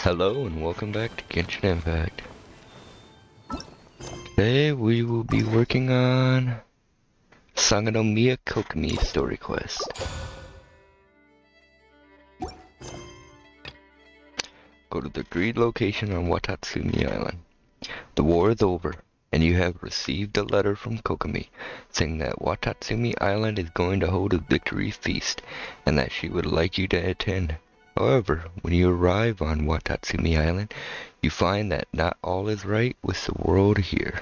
Hello and welcome back to Genshin Impact. Today we will be working on Sangonomiya Kokomi story quest. Go to the agreed location on Watatsumi Island. The war is over, and you have received a letter from Kokomi saying that Watatsumi Island is going to hold a victory feast and that she would like you to attend. However, when you arrive on Watatsumi Island, you find that not all is right with the world here.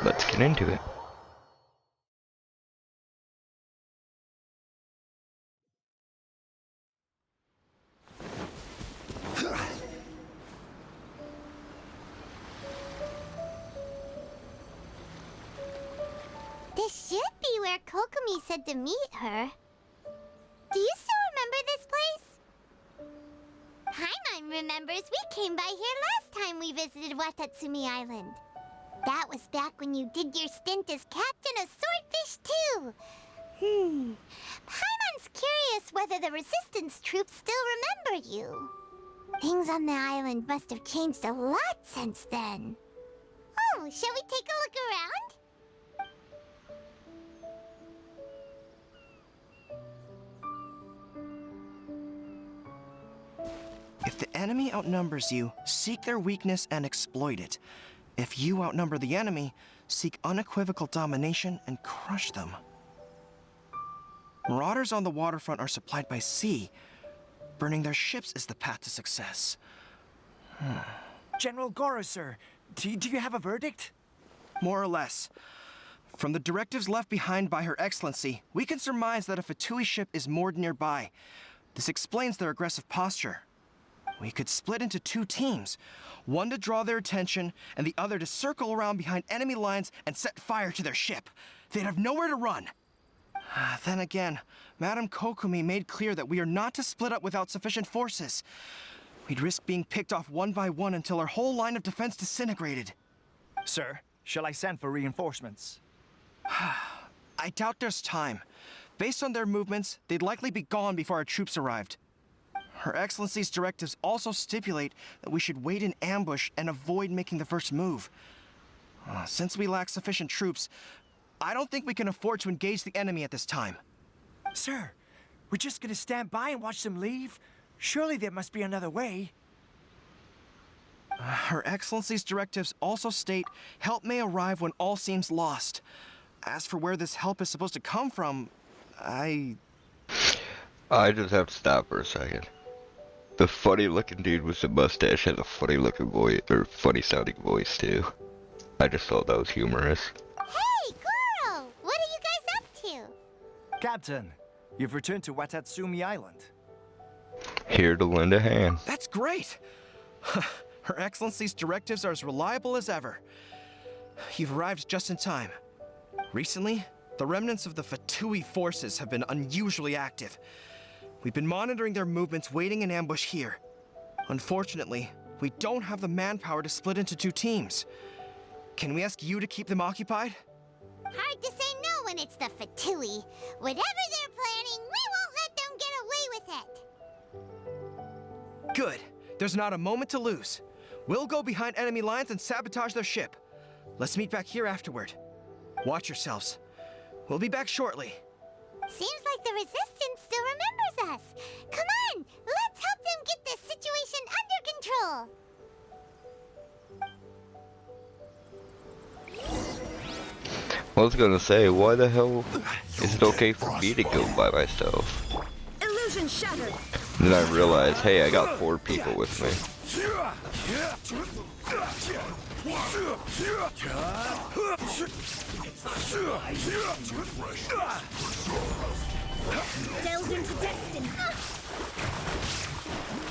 Let's get into it. This should be where Kokomi said to meet her. Do you still remember this place? Paimon remembers we came by here last time we visited Watatsumi Island. That was back when you did your stint as captain of Swordfish too. Paimon's curious whether the Resistance troops still remember you. Things on the island must have changed a lot since then. Oh, shall we take a look around? If the enemy outnumbers you, seek their weakness and exploit it. If you outnumber the enemy, seek unequivocal domination and crush them. Marauders on the waterfront are supplied by sea. Burning their ships is the path to success. General Goro, sir, do you have a verdict? More or less. From the directives left behind by Her Excellency, we can surmise that a Fatui ship is moored nearby. This explains their aggressive posture. We could split into two teams, one to draw their attention, and the other to circle around behind enemy lines and set fire to their ship. They'd have nowhere to run. Then again, Madame Kokomi made clear that we are not to split up without sufficient forces. We'd risk being picked off one by one until our whole line of defense disintegrated. Sir, shall I send for reinforcements? I doubt there's time. Based on their movements, they'd likely be gone before our troops arrived. Her Excellency's directives also stipulate that we should wait in ambush and avoid making the first move. Since we lack sufficient troops, I don't think we can afford to engage the enemy at this time. Sir, we're just gonna stand by and watch them leave? Surely there must be another way. Her Excellency's directives also state help may arrive when all seems lost. As for where this help is supposed to come from, I just have to stop for a second. The funny looking dude with the mustache has a funny looking voice, or funny sounding voice too. I just thought that was humorous. Hey, Goro! What are you guys up to? Captain, you've returned to Watatsumi Island. Here to lend a hand. That's great! Her Excellency's directives are as reliable as ever. You've arrived just in time. Recently, the remnants of the Fatui forces have been unusually active. We've been monitoring their movements, waiting in ambush here. Unfortunately, we don't have the manpower to split into two teams. Can we ask you to keep them occupied? Hard to say no when it's the Fatui. Whatever they're planning, we won't let them get away with it. Good. There's not a moment to lose. We'll go behind enemy lines and sabotage their ship. Let's meet back here afterward. Watch yourselves. We'll be back shortly. Seems like the Resistance still remembers us. Come on, let's help them get this situation under control. I was gonna say, why the hell is it okay for me to go by myself? Illusion shattered. Then I realized, hey, I got 4 people with me. Delved into destiny.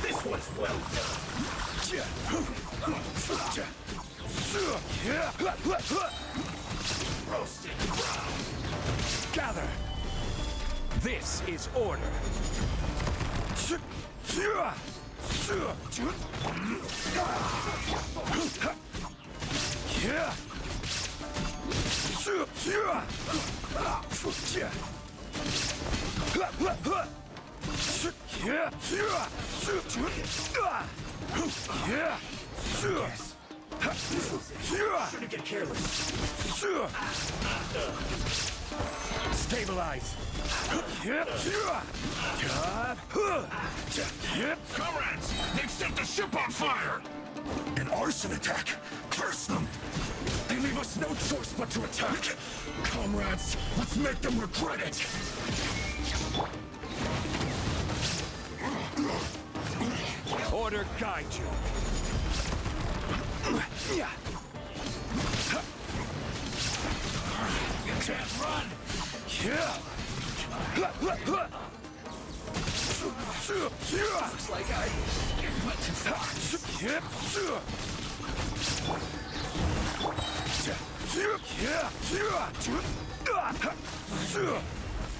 This was well done. Roasted ground. Gather. This is order. Shouldn't get careless. Stabilize. Comrades, they've set the ship on fire! An arson attack! Curse them! They leave us no choice but to attack! Comrades, let's make them regret it! Order guide you. You can't run! Looks like I went too far.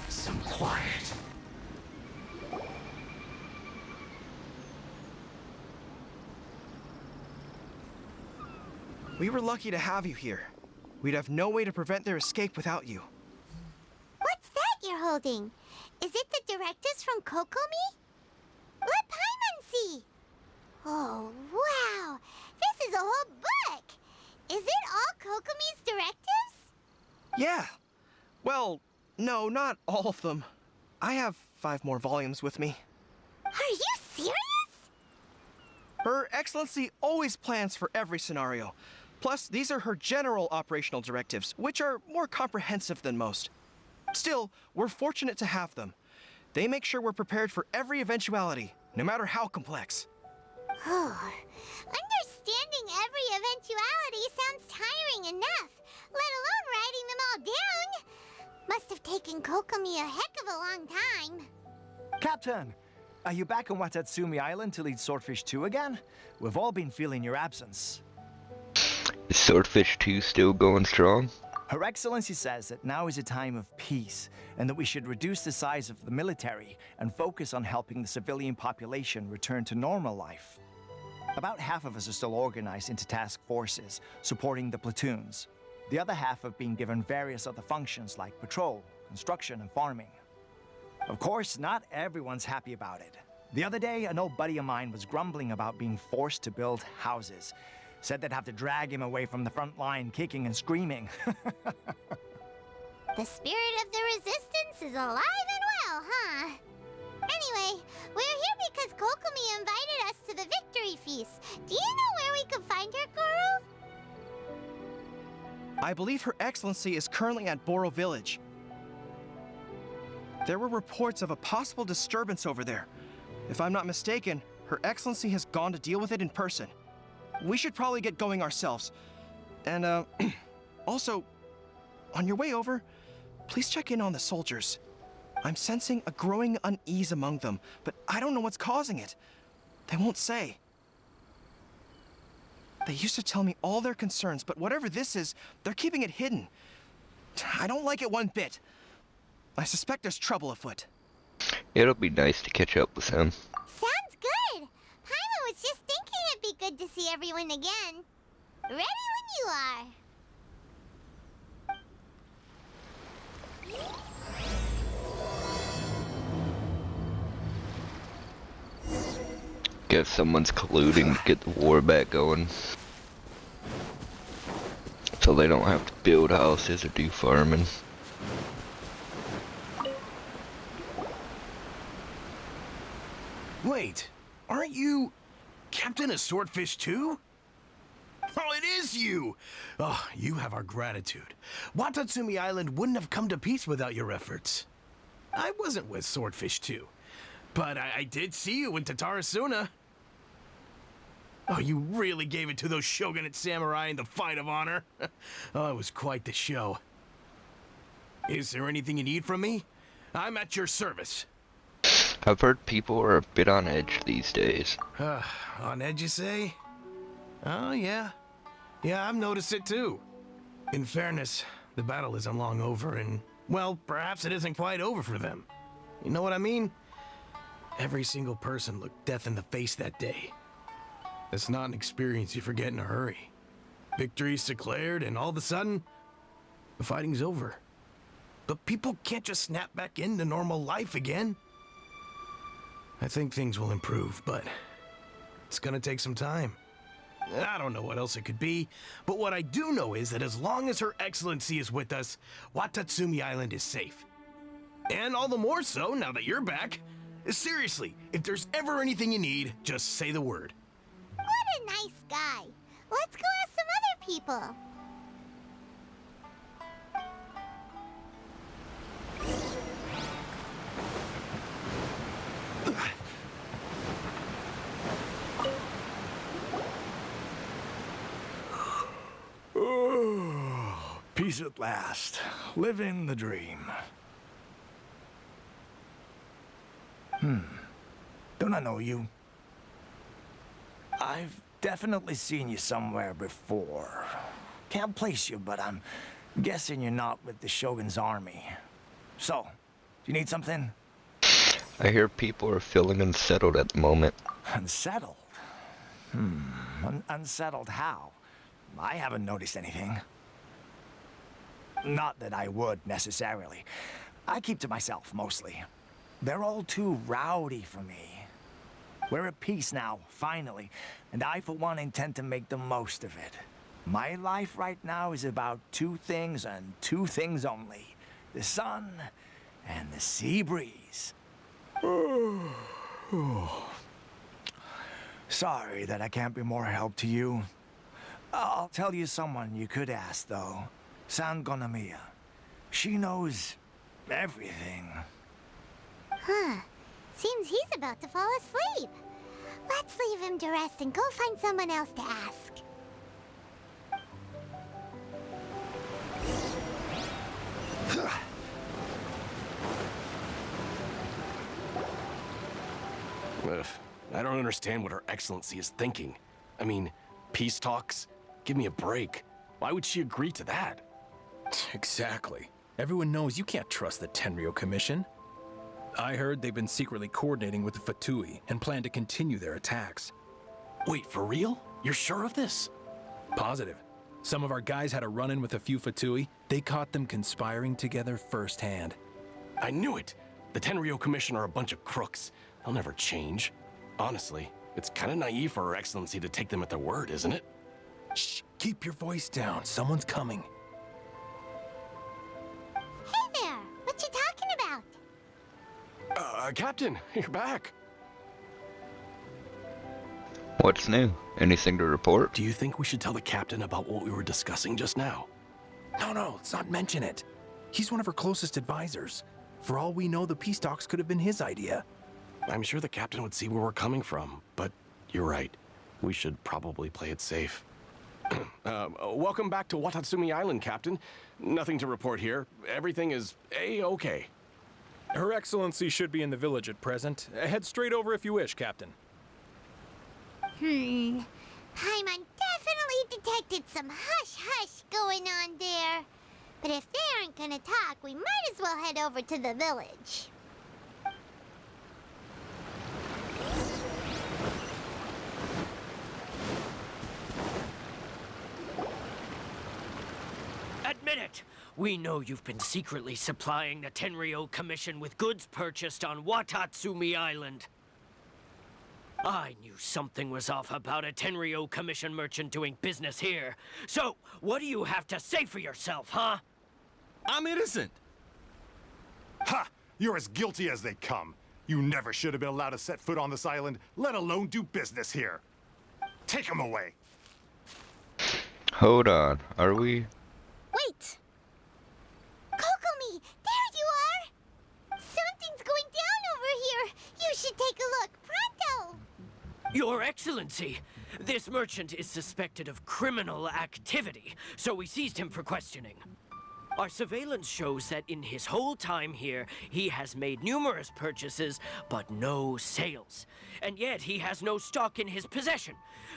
Some quiet. We were lucky to have you here. We'd have no way to prevent their escape without you. What's that you're holding? Is it the directives from Kokomi? Let Paimon see! Oh, wow! This is a whole book! Is it all Kokomi's directives? Yeah. Well, no, not all of them. I have 5 more volumes with me. Are you serious? Her Excellency always plans for every scenario. Plus, these are her general operational directives, which are more comprehensive than most. Still, we're fortunate to have them. They make sure we're prepared for every eventuality, no matter how complex. Understanding every eventuality sounds tiring enough, let alone writing them all down. Must have taken Kokomi a heck of a long time. Captain, are you back on Watatsumi Island to lead Swordfish 2 again? We've all been feeling your absence. Is Swordfish 2 still going strong? Her Excellency says that now is a time of peace, and that we should reduce the size of the military and focus on helping the civilian population return to normal life. About half of us are still organized into task forces, supporting the platoons. The other half have been given various other functions like patrol, construction, and farming. Of course, not everyone's happy about it. The other day, an old buddy of mine was grumbling about being forced to build houses. Said they'd have to drag him away from the front line, kicking and screaming. The spirit of the resistance is alive and well, huh? Anyway, we're here because Kokomi invited us to the victory feast. Do you know where we can find her, Guru? I believe Her Excellency is currently at Boro Village. There were reports of a possible disturbance over there. If I'm not mistaken, Her Excellency has gone to deal with it in person. We should probably get going ourselves. And, also, on your way over, please check in on the soldiers. I'm sensing a growing unease among them, but I don't know what's causing it. They won't say. They used to tell me all their concerns, but whatever this is, they're keeping it hidden. I don't like it one bit. I suspect there's trouble afoot. It'll be nice to catch up with him. Sounds good. Paimon was just thinking it'd be good to see everyone again. Ready when you are. Guess someone's colluding to get the war back going. So they don't have to build houses or do farming. Wait, aren't you Captain of Swordfish 2? Oh, it is you! Oh, you have our gratitude. Watatsumi Island wouldn't have come to peace without your efforts. I wasn't with Swordfish 2, but I did see you in Tatarasuna. Oh, you really gave it to those shogunate samurai in the fight of honor. Oh, it was quite the show. Is there anything you need from me? I'm at your service. I've heard people are a bit on edge these days. On edge, you say? Oh, yeah. Yeah, I've noticed it too. In fairness, the battle isn't long over, and, well, perhaps it isn't quite over for them. You know what I mean? Every single person looked death in the face that day. It's not an experience you forget in a hurry. Victory's declared, and all of a sudden, The fighting's over. But people can't just snap back into normal life again. I think things will improve, but it's gonna take some time. I don't know what else it could be, but what I do know is that as long as Her Excellency is with us, Watatsumi Island is safe. And all the more so now that you're back. Seriously, if there's ever anything you need, just say the word. What a nice guy. Let's go ask some other people. Peace at last. Living the dream. Don't I know you? I've definitely seen you somewhere before. Can't place you, but I'm guessing you're not with the Shogun's army. So, do you need something? I hear people are feeling unsettled at the moment. Unsettled? Unsettled how? I haven't noticed anything. Not that I would, necessarily. I keep to myself, mostly. They're all too rowdy for me. We're at peace now, finally, and I, for one, intend to make the most of it. My life right now is about two things and two things only. The sun and the sea breeze. Sorry that I can't be more help to you. I'll tell you someone you could ask, though. Sangonomiya. She knows everything. Huh. Seems he's about to fall asleep. Let's leave him to rest and go find someone else to ask. Ugh, I don't understand what Her Excellency is thinking. I mean, peace talks? Give me a break. Why would she agree to that? Exactly. Everyone knows you can't trust the Tenryou Commission. I heard they've been secretly coordinating with the Fatui and plan to continue their attacks. Wait, for real? You're sure of this? Positive. Some of our guys had a run-in with a few Fatui. They caught them conspiring together firsthand. I knew it! The Tenryou Commission are a bunch of crooks. They'll never change. Honestly, it's kind of naive for Her Excellency to take them at their word, isn't it? Shh, keep your voice down. Someone's coming. Hey there! What you talking about? Captain, you're back. What's new? Anything to report? Do you think we should tell the captain about what we were discussing just now? No, let's not mention it. He's one of our closest advisors. For all we know, the peace talks could have been his idea. I'm sure the captain would see where we're coming from, but you're right. We should probably play it safe. Welcome back to Watatsumi Island, Captain. Nothing to report here. Everything is A-okay. Her Excellency should be in the village at present. Head straight over if you wish, Captain. Paimon definitely detected some hush-hush going on there. But if they aren't gonna talk, we might as well head over to the village. Admit it! We know you've been secretly supplying the Tenryou Commission with goods purchased on Watatsumi Island. I knew something was off about a Tenryou Commission merchant doing business here. So, what do you have to say for yourself, huh? I'm innocent! Ha! You're as guilty as they come. You never should have been allowed to set foot on this island, let alone do business here. Take him away. Hold on, are we? Wait! Kokomi! There you are! Something's going down over here! You should take a look, pronto! Your Excellency, this merchant is suspected of criminal activity, so we seized him for questioning. Our surveillance shows that in his whole time here, he has made numerous purchases, but no sales. And yet he has no stock in his possession.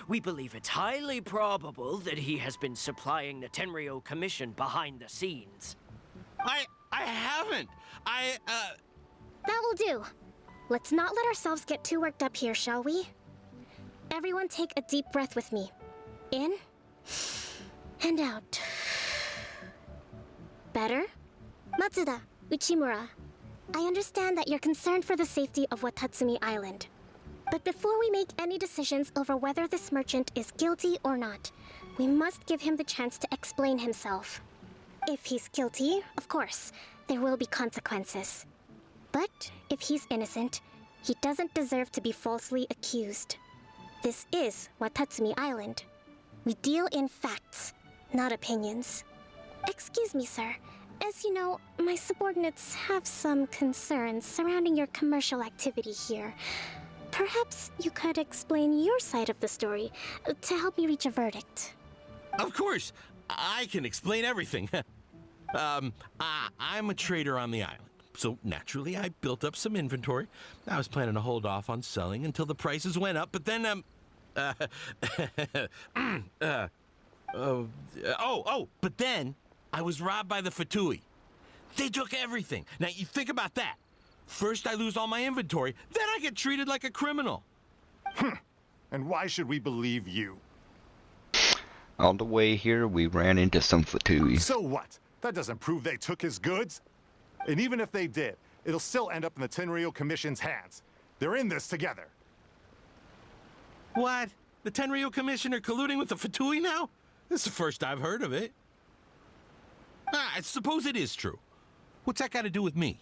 We believe it's highly probable that he has been supplying the Tenryou Commission behind the scenes. I haven't. That will do. Let's not let ourselves get too worked up here, shall we? Everyone take a deep breath with me. In and out. better? Matsuda, Uchimura, I understand that you're concerned for the safety of Watatsumi Island. But before we make any decisions over whether this merchant is guilty or not, we must give him the chance to explain himself. If he's guilty, of course, there will be consequences. But if he's innocent, he doesn't deserve to be falsely accused. This is Watatsumi Island. We deal in facts, not opinions. Excuse me, sir. As you know, my subordinates have some concerns surrounding your commercial activity here. Perhaps you could explain your side of the story to help me reach a verdict. Of course, I can explain everything. I'm a trader on the island, so naturally I built up some inventory. I was planning to hold off on selling until the prices went up, but then, but then I was robbed by the Fatui. They took everything. Now, you think about that. First I lose all my inventory, then I get treated like a criminal. And why should we believe you? On the way here, we ran into some Fatui. So what? That doesn't prove they took his goods. And even if they did, it'll still end up in the Tenryou Commission's hands. They're in this together. What? The Tenryou Commission are colluding with the Fatui now? This is the first I've heard of it. I suppose it is true. What's that got to do with me?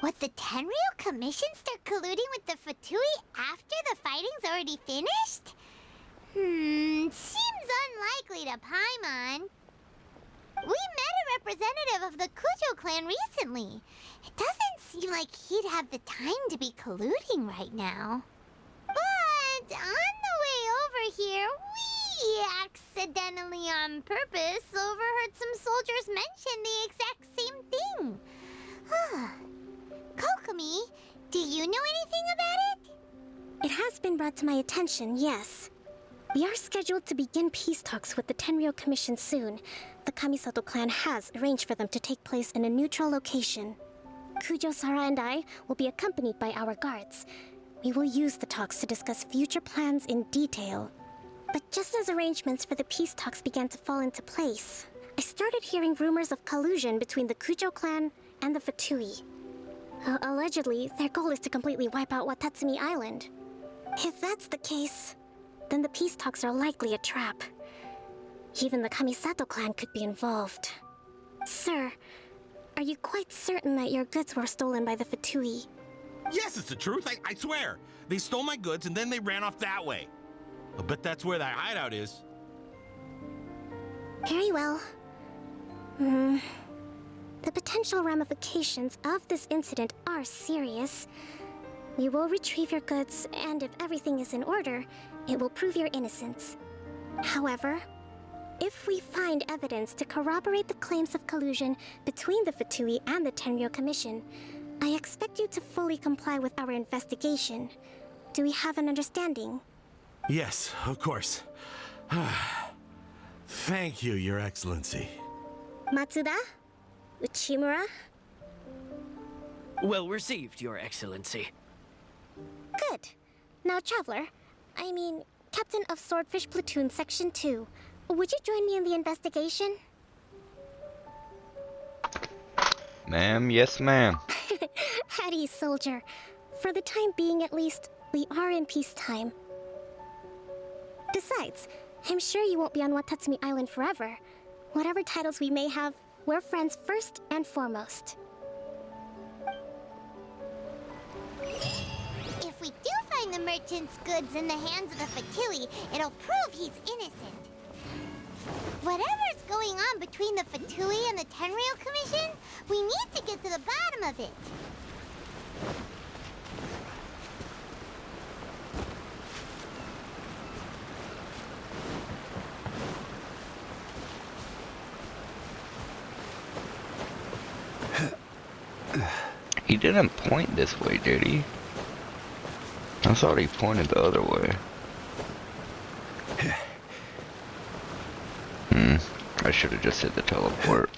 What, the Tenryou Commission start colluding with the Fatui after the fighting's already finished? Seems unlikely to Paimon. We met a representative of the Kujo clan recently. It doesn't seem like he'd have the time to be colluding right now. But on the way over here, we accidentally on purpose overheard some soldiers mention the exact same thing. Kokomi, do you know anything about it? It has been brought to my attention, yes. We are scheduled to begin peace talks with the Tenryou Commission soon. The Kamisato clan has arranged for them to take place in a neutral location. Kujo-Sara and I will be accompanied by our guards. We will use the talks to discuss future plans in detail. But just as arrangements for the peace talks began to fall into place, I started hearing rumors of collusion between the Kujo clan and the Fatui. Allegedly, their goal is to completely wipe out Watatsumi Island. If that's the case, then the peace talks are likely a trap. Even the Kamisato clan could be involved. Sir, are you quite certain that your goods were stolen by the Fatui? Yes, it's the truth. I swear. They stole my goods and then they ran off that way. I bet that's where that hideout is. Very well. The potential ramifications of this incident are serious. We will retrieve your goods, and if everything is in order, it will prove your innocence. However, if we find evidence to corroborate the claims of collusion between the Fatui and the Tenryou Commission, I expect you to fully comply with our investigation. Do we have an understanding? Yes, of course. Thank you, Your Excellency. Matsuda? Uchimura? Well received, Your Excellency. Good. Now, Traveler, Captain of Swordfish Platoon Section 2, would you join me in the investigation? Ma'am, yes ma'am. At ease, soldier. For the time being, at least, we are in peacetime. Besides, I'm sure you won't be on Watatsumi Island forever. Whatever titles we may have, we're friends first and foremost. If we do find the merchant's goods in the hands of the Fatui, it'll prove he's innocent. Whatever's going on between the Fatui and the Tenryou Commission, we need to get to the bottom of it. He didn't point this way, did he? I thought he pointed the other way. I should have just hit the teleport.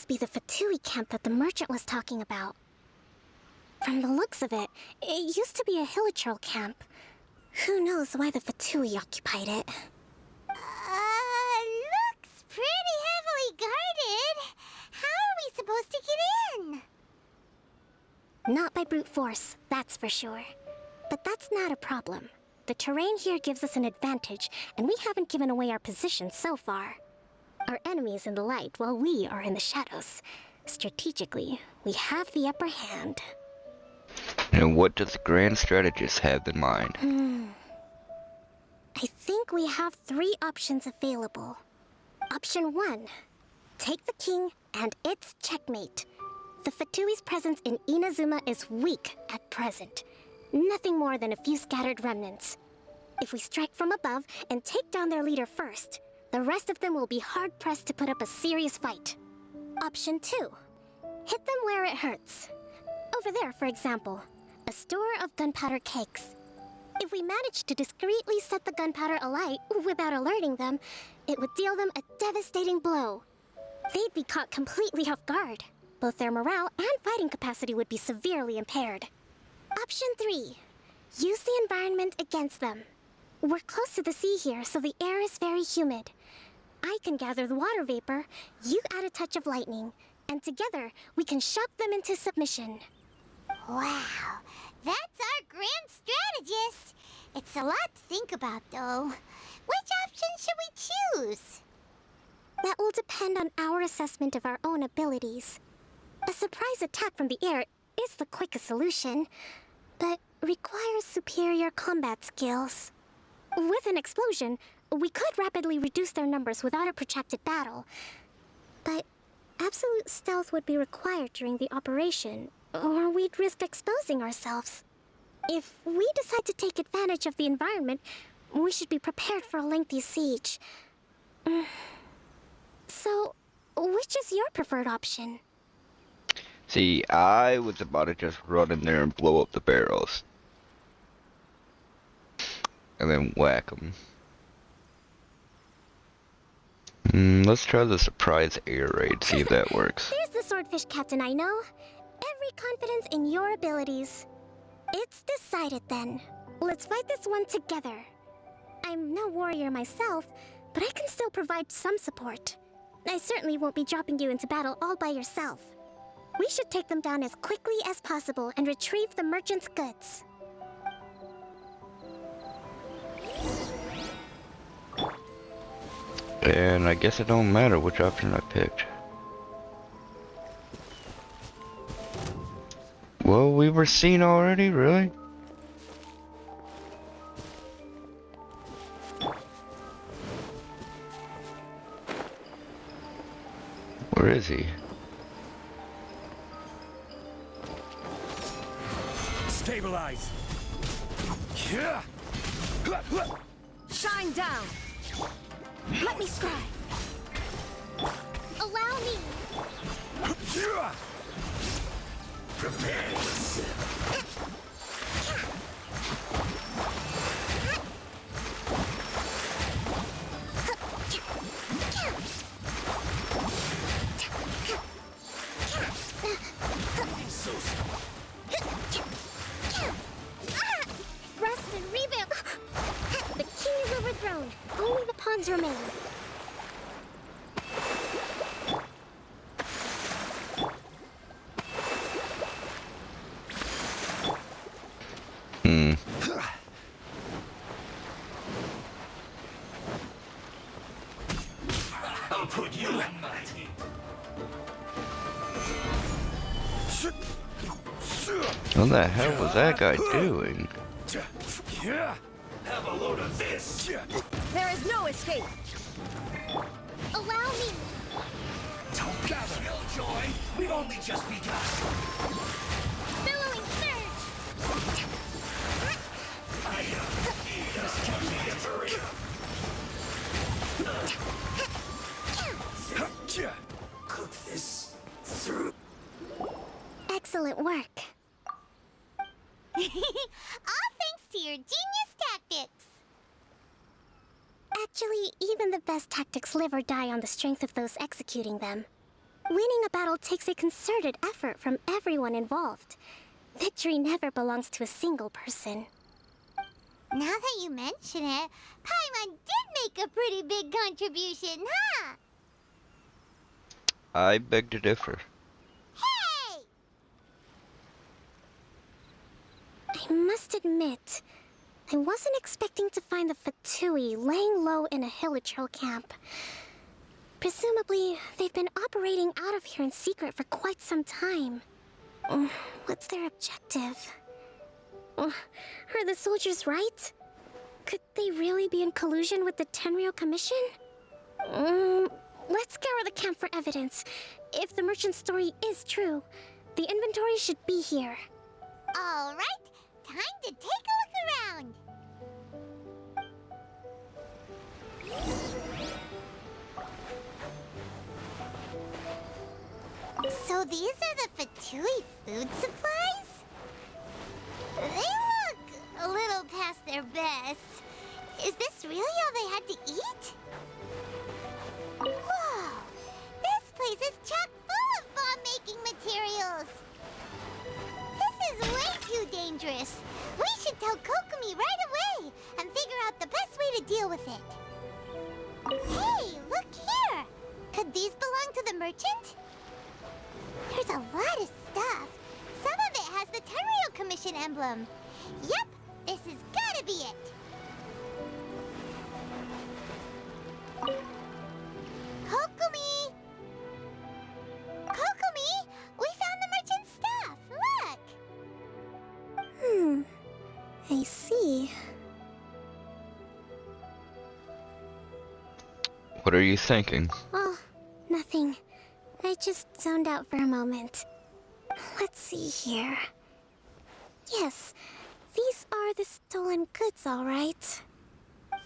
must be the Fatui camp that the merchant was talking about. From the looks of it, it used to be a Hilichurl camp. Who knows why the Fatui occupied it? Looks pretty heavily guarded. How are we supposed to get in? Not by brute force, that's for sure. But that's not a problem. The terrain here gives us an advantage, and we haven't given away our position so far. Our enemy is in the light while we are in the shadows. Strategically, we have the upper hand. And what does the Grand Strategist have in mind? I think we have 3 options available. Option 1. Take the king, and it's checkmate. The Fatui's presence in Inazuma is weak at present. Nothing more than a few scattered remnants. If we strike from above and take down their leader first, the rest of them will be hard-pressed to put up a serious fight. Option 2. Hit them where it hurts. Over there, for example, a store of gunpowder cakes. If we manage to discreetly set the gunpowder alight without alerting them, it would deal them a devastating blow. They'd be caught completely off guard. Both their morale and fighting capacity would be severely impaired. Option 3. Use the environment against them. We're close to the sea here, so the air is very humid. I can gather the water vapor, you add a touch of lightning, and together we can shock them into submission. Wow, that's our grand strategist. It's a lot to think about, though. Which option should we choose? That will depend on our assessment of our own abilities. A surprise attack from the air is the quickest solution, but requires superior combat skills. With an explosion, we could rapidly reduce their numbers without a protracted battle. But absolute stealth would be required during the operation, or we'd risk exposing ourselves. If we decide to take advantage of the environment, we should be prepared for a lengthy siege. So, which is your preferred option? See, I was about to just run in there and blow up the barrels. And then whack them. Let's try the surprise air raid, see if that works. There's the swordfish captain I know. Every confidence in your abilities. It's decided then. Let's fight this one together. I'm no warrior myself, but I can still provide some support. I certainly won't be dropping you into battle all by yourself. We should take them down as quickly as possible and retrieve the merchant's goods. And I guess it don't matter which option I picked. Well, we were seen already, really? Where is he? Stabilize. Shine down! Let me scry! Allow me! Prepare yourself. Rest and revamp! The king is overthrown. Only the pawns remain. I'll put you in my team. What the hell was that guy doing? Have a load of this. There is no escape. Allow me. Don't gather, Killjoy. We've only just begun. Billowing surge. I just keep me in hurry. Cook this through. Excellent work. All thanks to your genius tactics. Actually, even the best tactics live or die on the strength of those executing them. Winning a battle takes a concerted effort from everyone involved. Victory never belongs to a single person. Now that you mention it, Paimon did make a pretty big contribution, huh? I beg to differ. Hey! I must admit, I wasn't expecting to find the Fatui laying low in a Hilichurl camp. Presumably, they've been operating out of here in secret for quite some time. What's their objective? Are the soldiers right? Could they really be in collusion with the Tenryou Commission? Let's scour the camp for evidence. If the merchant's story is true, the inventory should be here. All right, time to take a look around. So these are the Fatui food supplies? They look a little past their best. Is this really all they had to eat? Whoa! This place is chock full of bomb-making materials! This is way too dangerous! We should tell Kokomi right away and figure out the best way to deal with it. Hey, look here! Could these belong to the merchant? There's a lot of stuff. Some of it has the Tenryou Commission emblem. Yep, this has gotta be it. Kokomi! Kokomi! We found the merchant's stuff! Look! I see. What are you thinking? Oh, nothing. I just zoned out for a moment. Let's see here. Yes, these are the stolen goods, all right.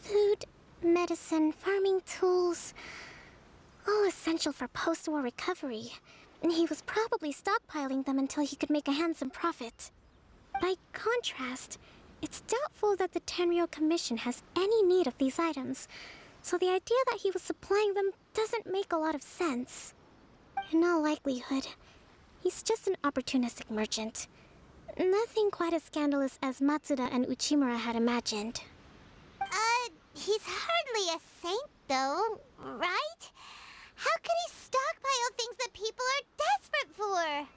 Food, medicine, farming tools. All essential for post-war recovery. And he was probably stockpiling them until he could make a handsome profit. By contrast, it's doubtful that the Tenryou Commission has any need of these items, so the idea that he was supplying them doesn't make a lot of sense. In all likelihood, he's just an opportunistic merchant. Nothing quite as scandalous as Matsuda and Uchimura had imagined. He's hardly a saint, though, right? How could he stockpile things that people are desperate for?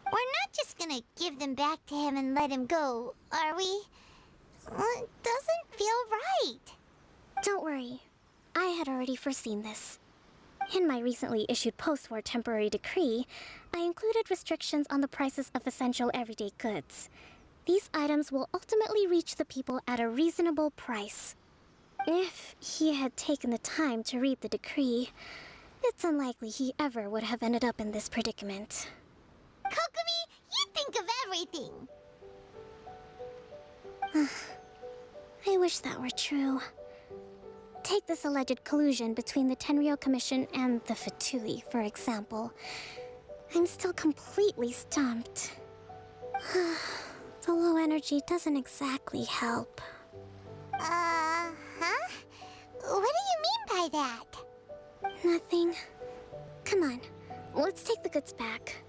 We're not just gonna give them back to him and let him go, are we? It doesn't feel right. Don't worry. I had already foreseen this. In my recently issued post-war temporary decree, I included restrictions on the prices of essential everyday goods. These items will ultimately reach the people at a reasonable price. If he had taken the time to read the decree, it's unlikely he ever would have ended up in this predicament. Kokomi, you think of everything! I wish that were true. Take this alleged collusion between the Tenryou Commission and the Fatui, for example. I'm still completely stumped. The low energy doesn't exactly help. Huh? What do you mean by that? Nothing. Come on, let's take the goods back.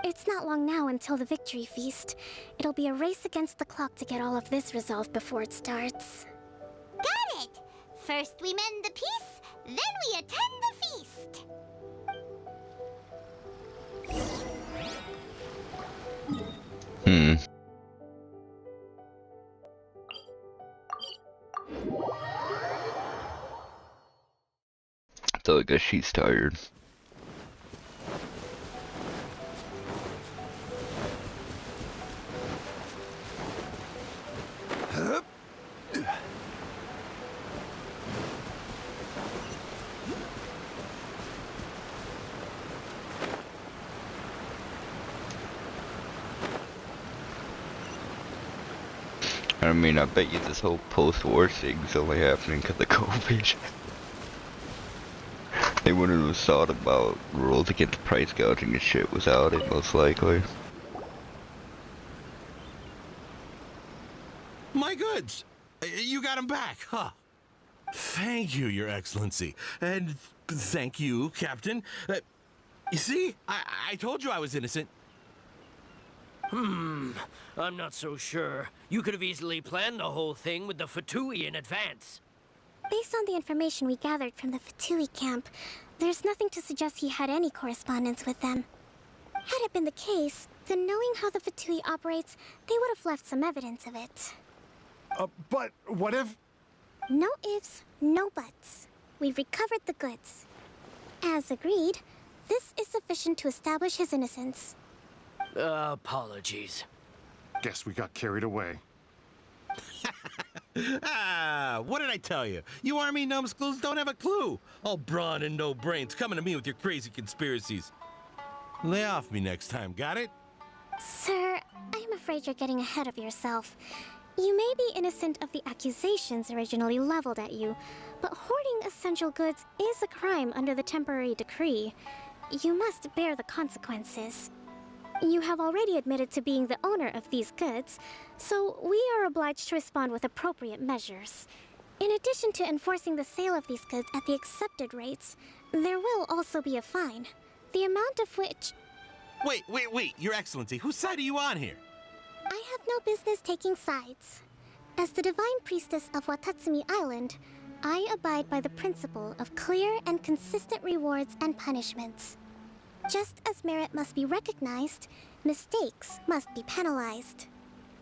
It's not long now until the victory feast. It'll be a race against the clock to get all of this resolved before it starts. Got it! First we mend the peace, then we attend the feast! So I guess she's tired. I mean, I bet you this whole post-war thing's only happening because of COVID. They wouldn't have thought about rules against price gouging and shit without it, most likely. My goods! You got them back, huh? Thank you, Your Excellency. And thank you, Captain. You see? I told you I was innocent. I'm not so sure. You could have easily planned the whole thing with the Fatui in advance. Based on the information we gathered from the Fatui camp, there's nothing to suggest he had any correspondence with them. Had it been the case, then knowing how the Fatui operates, they would have left some evidence of it. But what if... No ifs, no buts. We've recovered the goods. As agreed, this is sufficient to establish his innocence. Apologies. Guess we got carried away. What did I tell you? You army numbskulls don't have a clue. All brawn and no brains coming to me with your crazy conspiracies. Lay off me next time, got it? Sir, I'm afraid you're getting ahead of yourself. You may be innocent of the accusations originally leveled at you, but hoarding essential goods is a crime under the temporary decree. You must bear the consequences. You have already admitted to being the owner of these goods, so we are obliged to respond with appropriate measures. In addition to enforcing the sale of these goods at the accepted rates, there will also be a fine, the amount of which... Wait, Your Excellency, whose side are you on here? I have no business taking sides. As the Divine Priestess of Watatsumi Island, I abide by the principle of clear and consistent rewards and punishments. Just as merit must be recognized, mistakes must be penalized.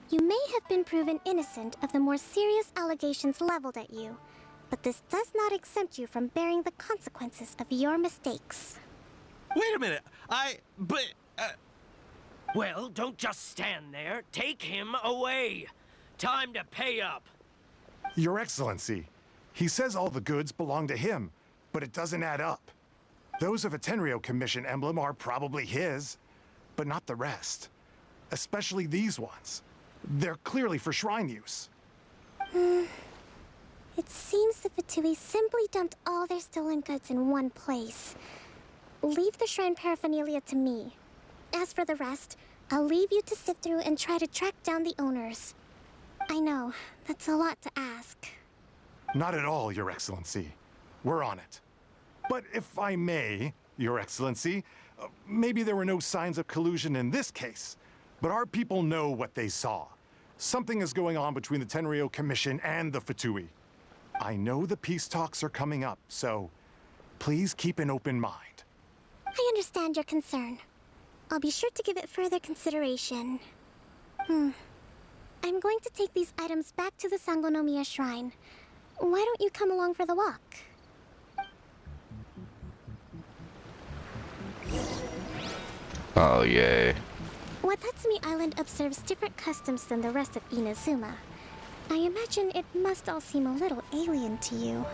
You may have been proven innocent of the more serious allegations leveled at you, but this does not exempt you from bearing the consequences of your mistakes. Wait a minute, Well, don't just stand there. Take him away. Time to pay up. Your Excellency, he says all the goods belong to him, but it doesn't add up. Those of a Tenryo Commission emblem are probably his, but not the rest. Especially these ones. They're clearly for shrine use. It seems the Fatui simply dumped all their stolen goods in one place. Leave the shrine paraphernalia to me. As for the rest, I'll leave you to sift through and try to track down the owners. I know, that's a lot to ask. Not at all, Your Excellency. We're on it. But if I may, Your Excellency, maybe there were no signs of collusion in this case, but our people know what they saw. Something is going on between the Tenryo Commission and the Fatui. I know the peace talks are coming up, so please keep an open mind. I understand your concern. I'll be sure to give it further consideration. I'm going to take these items back to the Sangonomiya shrine. Why don't you come along for the walk? Oh, yay. Watatsumi Island observes different customs than the rest of Inazuma. I imagine it must all seem a little alien to you.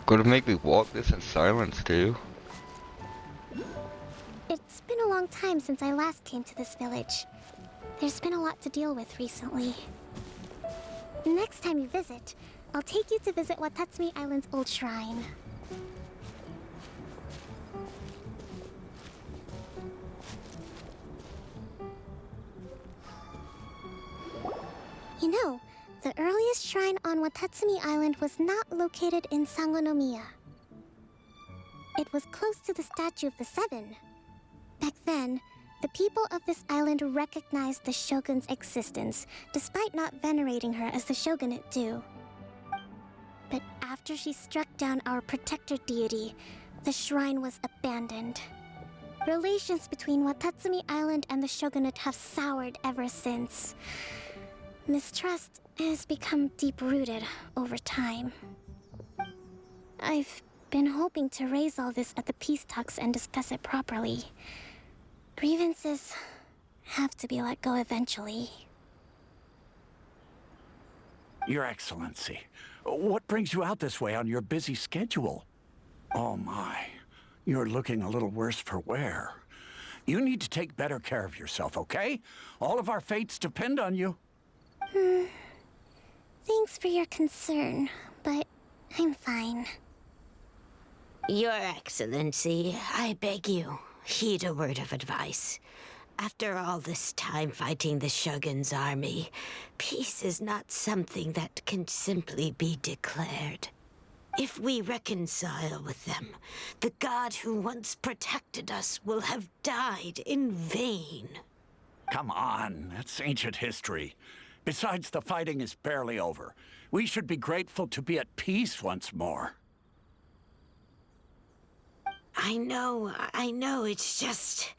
Gonna make me walk this in silence, too? It's been a long time since I last came to this village. There's been a lot to deal with recently. Next time you visit, I'll take you to visit Watatsumi Island's old shrine. You know, the earliest shrine on Watatsumi Island was not located in Sangonomiya. It was close to the statue of the Seven. Back then, the people of this island recognized the shogun's existence, despite not venerating her as the shogunate do. But after she struck down our protector deity, the shrine was abandoned. Relations between Watatsumi Island and the shogunate have soured ever since. Mistrust has become deep-rooted over time. I've been hoping to raise all this at the peace talks and discuss it properly. Grievances have to be let go eventually. Your Excellency, what brings you out this way on your busy schedule? Oh my, you're looking a little worse for wear. You need to take better care of yourself, okay? All of our fates depend on you. Thanks for your concern, but I'm fine. Your Excellency, I beg you, heed a word of advice. After all this time fighting the Shogun's army, peace is not something that can simply be declared. If we reconcile with them, the god who once protected us will have died in vain. Come on, that's ancient history. Besides, the fighting is barely over. We should be grateful to be at peace once more. I know, it's just...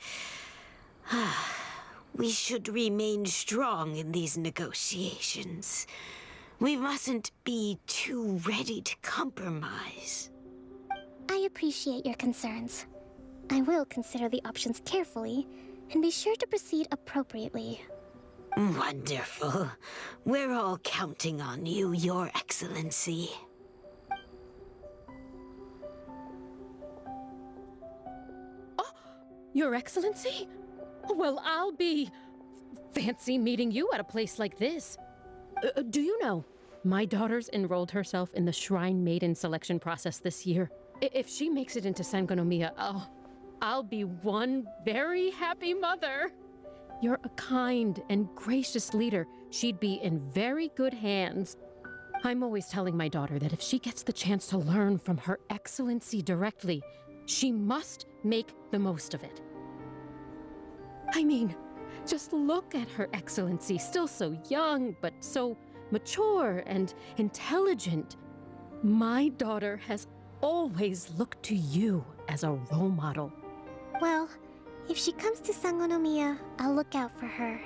we should remain strong in these negotiations. We mustn't be too ready to compromise. I appreciate your concerns. I will consider the options carefully and be sure to proceed appropriately. Wonderful. We're all counting on you, Your Excellency. Oh, Your Excellency? Well, I'll be... fancy meeting you at a place like this. Do you know, my daughter's enrolled herself in the Shrine Maiden selection process this year. If she makes it into Sangonomiya, I'll be one very happy mother. You're a kind and gracious leader. She'd be in very good hands. I'm always telling my daughter that if she gets the chance to learn from Her Excellency directly, she must make the most of it. I mean, just look at Her Excellency, still so young, but so mature and intelligent. My daughter has always looked to you as a role model. Well, if she comes to Sangonomiya, I'll look out for her.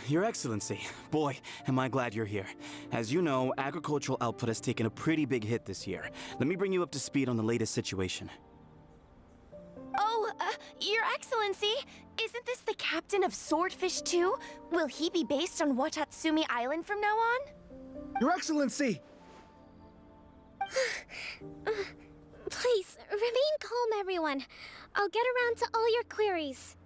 Your Excellency. Boy, am I glad you're here. As you know, agricultural output has taken a pretty big hit this year. Let me bring you up to speed on the latest situation. Oh, Your Excellency, isn't this the captain of Swordfish 2? Will he be based on Watatsumi Island from now on? Your Excellency! Please, remain calm, everyone. I'll get around to all your queries.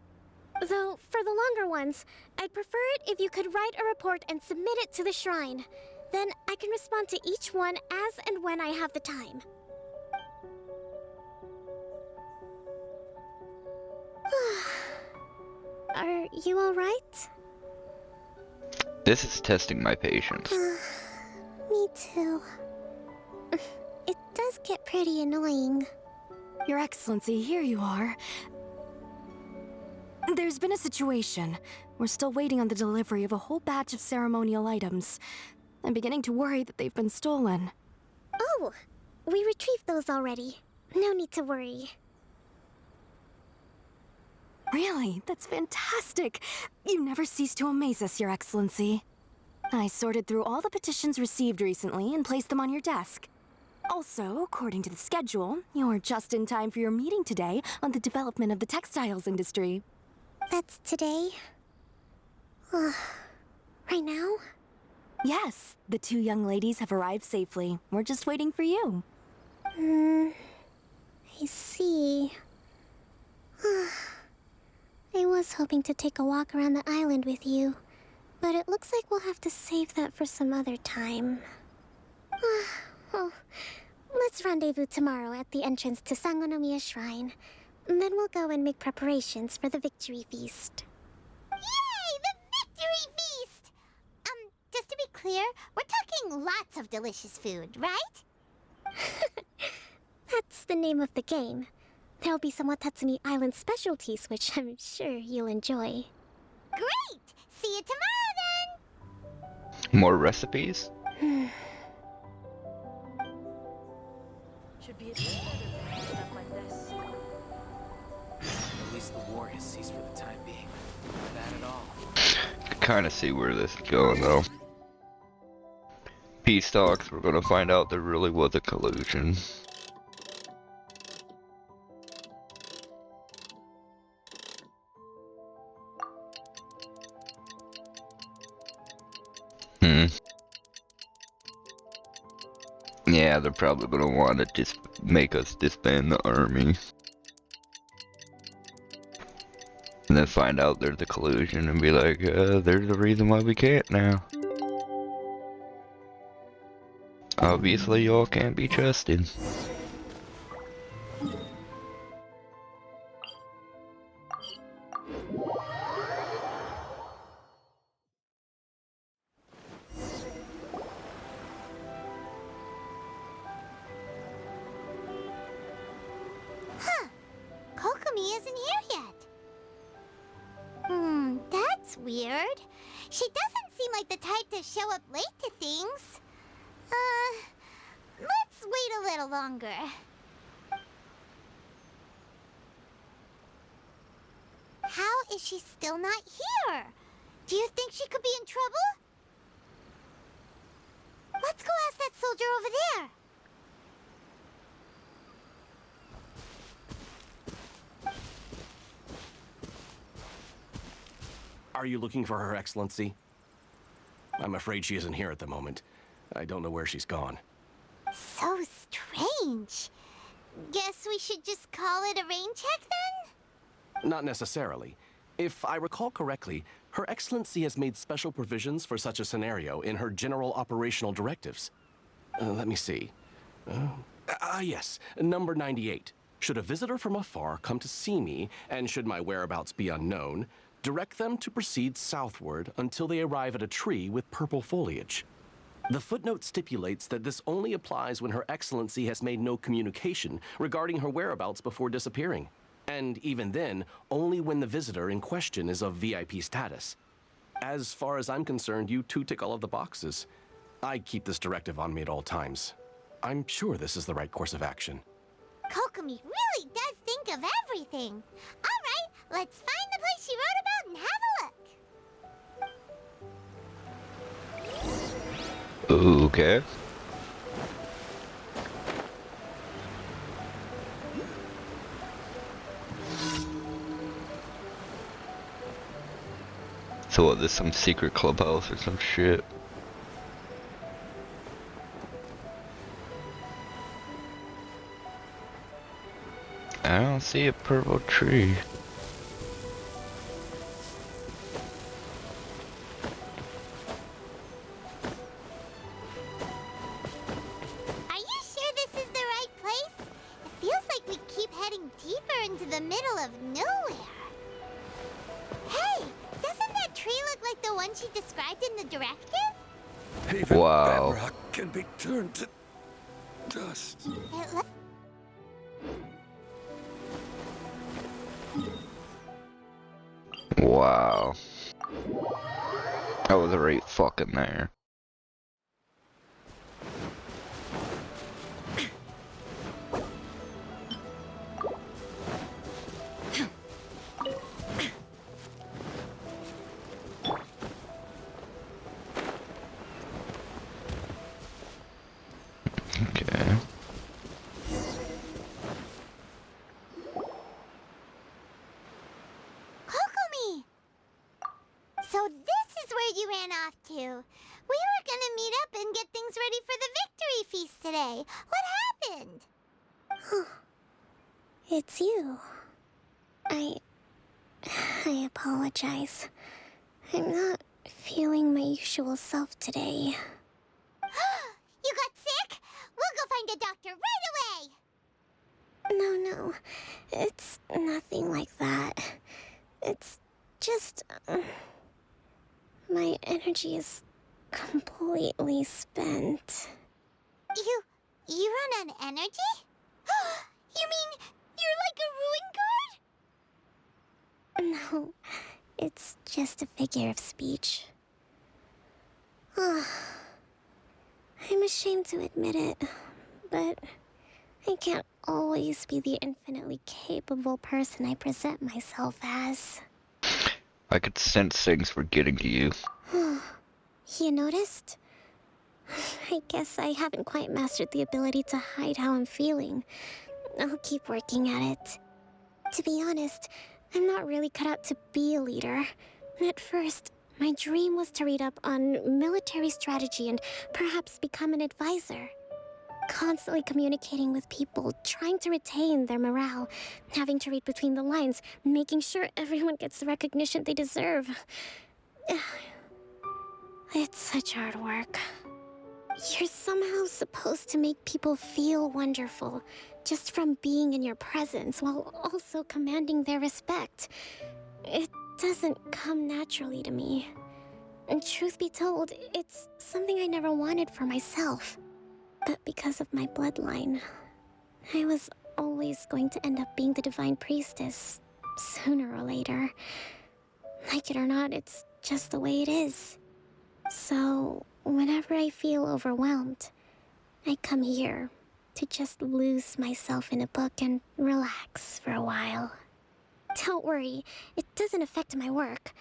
Though, for the longer ones, I'd prefer it if you could write a report and submit it to the shrine. Then I can respond to each one as and when I have the time. Are you alright? This is testing my patience. Me too. It does get pretty annoying. Your Excellency, here you are. There's been a situation. We're still waiting on the delivery of a whole batch of ceremonial items. I'm beginning to worry that they've been stolen. Oh, we retrieved those already. No need to worry. Really? That's fantastic! You never cease to amaze us, Your Excellency. I sorted through all the petitions received recently and placed them on your desk. Also, according to the schedule, you're just in time for your meeting today on the development of the textiles industry. That's today? Right now? Yes, the two young ladies have arrived safely. We're just waiting for you. I see. I was hoping to take a walk around the island with you, but it looks like we'll have to save that for some other time. Well, let's rendezvous tomorrow at the entrance to Sangonomiya Shrine. Then we'll go and make preparations for the victory feast. Yay! The victory feast! Just to be clear, we're talking lots of delicious food, right? That's the name of the game. There'll be some Watatsumi Island specialties, which I'm sure you'll enjoy. Great! See you tomorrow, then! More recipes? Should be a bit better than stuff like this. At least the war has ceased for the time being. Not bad at all. I kinda see where this is going, though. Peace talks, we're gonna find out there really was a collusion. Yeah, they're probably gonna want to just make us disband the army. And then find out there's a collusion and be like, there's a reason why we can't now. Obviously, y'all can't be trusted. That's weird. She doesn't seem like the type to show up late to things. Let's wait a little longer. How is she still not here? Do you think she could be in trouble? Let's go ask that soldier over there. Are you looking for Her Excellency? I'm afraid she isn't here at the moment. I don't know where she's gone. So strange. Guess we should just call it a rain check then? Not necessarily. If I recall correctly, Her Excellency has made special provisions for such a scenario in her general operational directives. Let me see. Yes, number 98. Should a visitor from afar come to see me, and should my whereabouts be unknown, direct them to proceed southward until they arrive at a tree with purple foliage. The footnote stipulates that this only applies when Her Excellency has made no communication regarding her whereabouts before disappearing. And even then, only when the visitor in question is of VIP status. As far as I'm concerned, you two tick all of the boxes. I keep this directive on me at all times. I'm sure this is the right course of action. Kokomi really does think of everything. All right, let's find the place she wrote about and have a look. Okay. So what, this some secret clubhouse or some shit? I don't see a purple tree. Are you sure this is the right place? It feels like we keep heading deeper into the middle of nowhere. Hey, doesn't that tree look like the one she described in the directive? Even Wow. bedrock can be turned to dust. It looks Wow. That was right fucking there. Okay. Kokomi! So this is where you ran off to. We were gonna meet up and get things ready for the victory feast today. What happened? It's you. I apologize. I'm not feeling my usual self today. You got sick? We'll go find a doctor right away! No, it's nothing like that. It's just... my energy is completely spent. You run on energy? You mean you're like a ruin guard? No, it's just a figure of speech. I'm ashamed to admit it, but I can't always be the infinitely capable person I present myself as. I could sense things were getting to you. You noticed? I guess I haven't quite mastered the ability to hide how I'm feeling. I'll keep working at it. To be honest, I'm not really cut out to be a leader. At first, my dream was to read up on military strategy and perhaps become an advisor. Constantly communicating with people, trying to retain their morale, having to read between the lines, making sure everyone gets the recognition they deserve. It's such hard work. You're somehow supposed to make people feel wonderful, just from being in your presence, while also commanding their respect. It doesn't come naturally to me. And truth be told, it's something I never wanted for myself. But because of my bloodline, I was always going to end up being the Divine Priestess, sooner or later. Like it or not, it's just the way it is. So, whenever I feel overwhelmed, I come here to just lose myself in a book and relax for a while. Don't worry, it doesn't affect my work.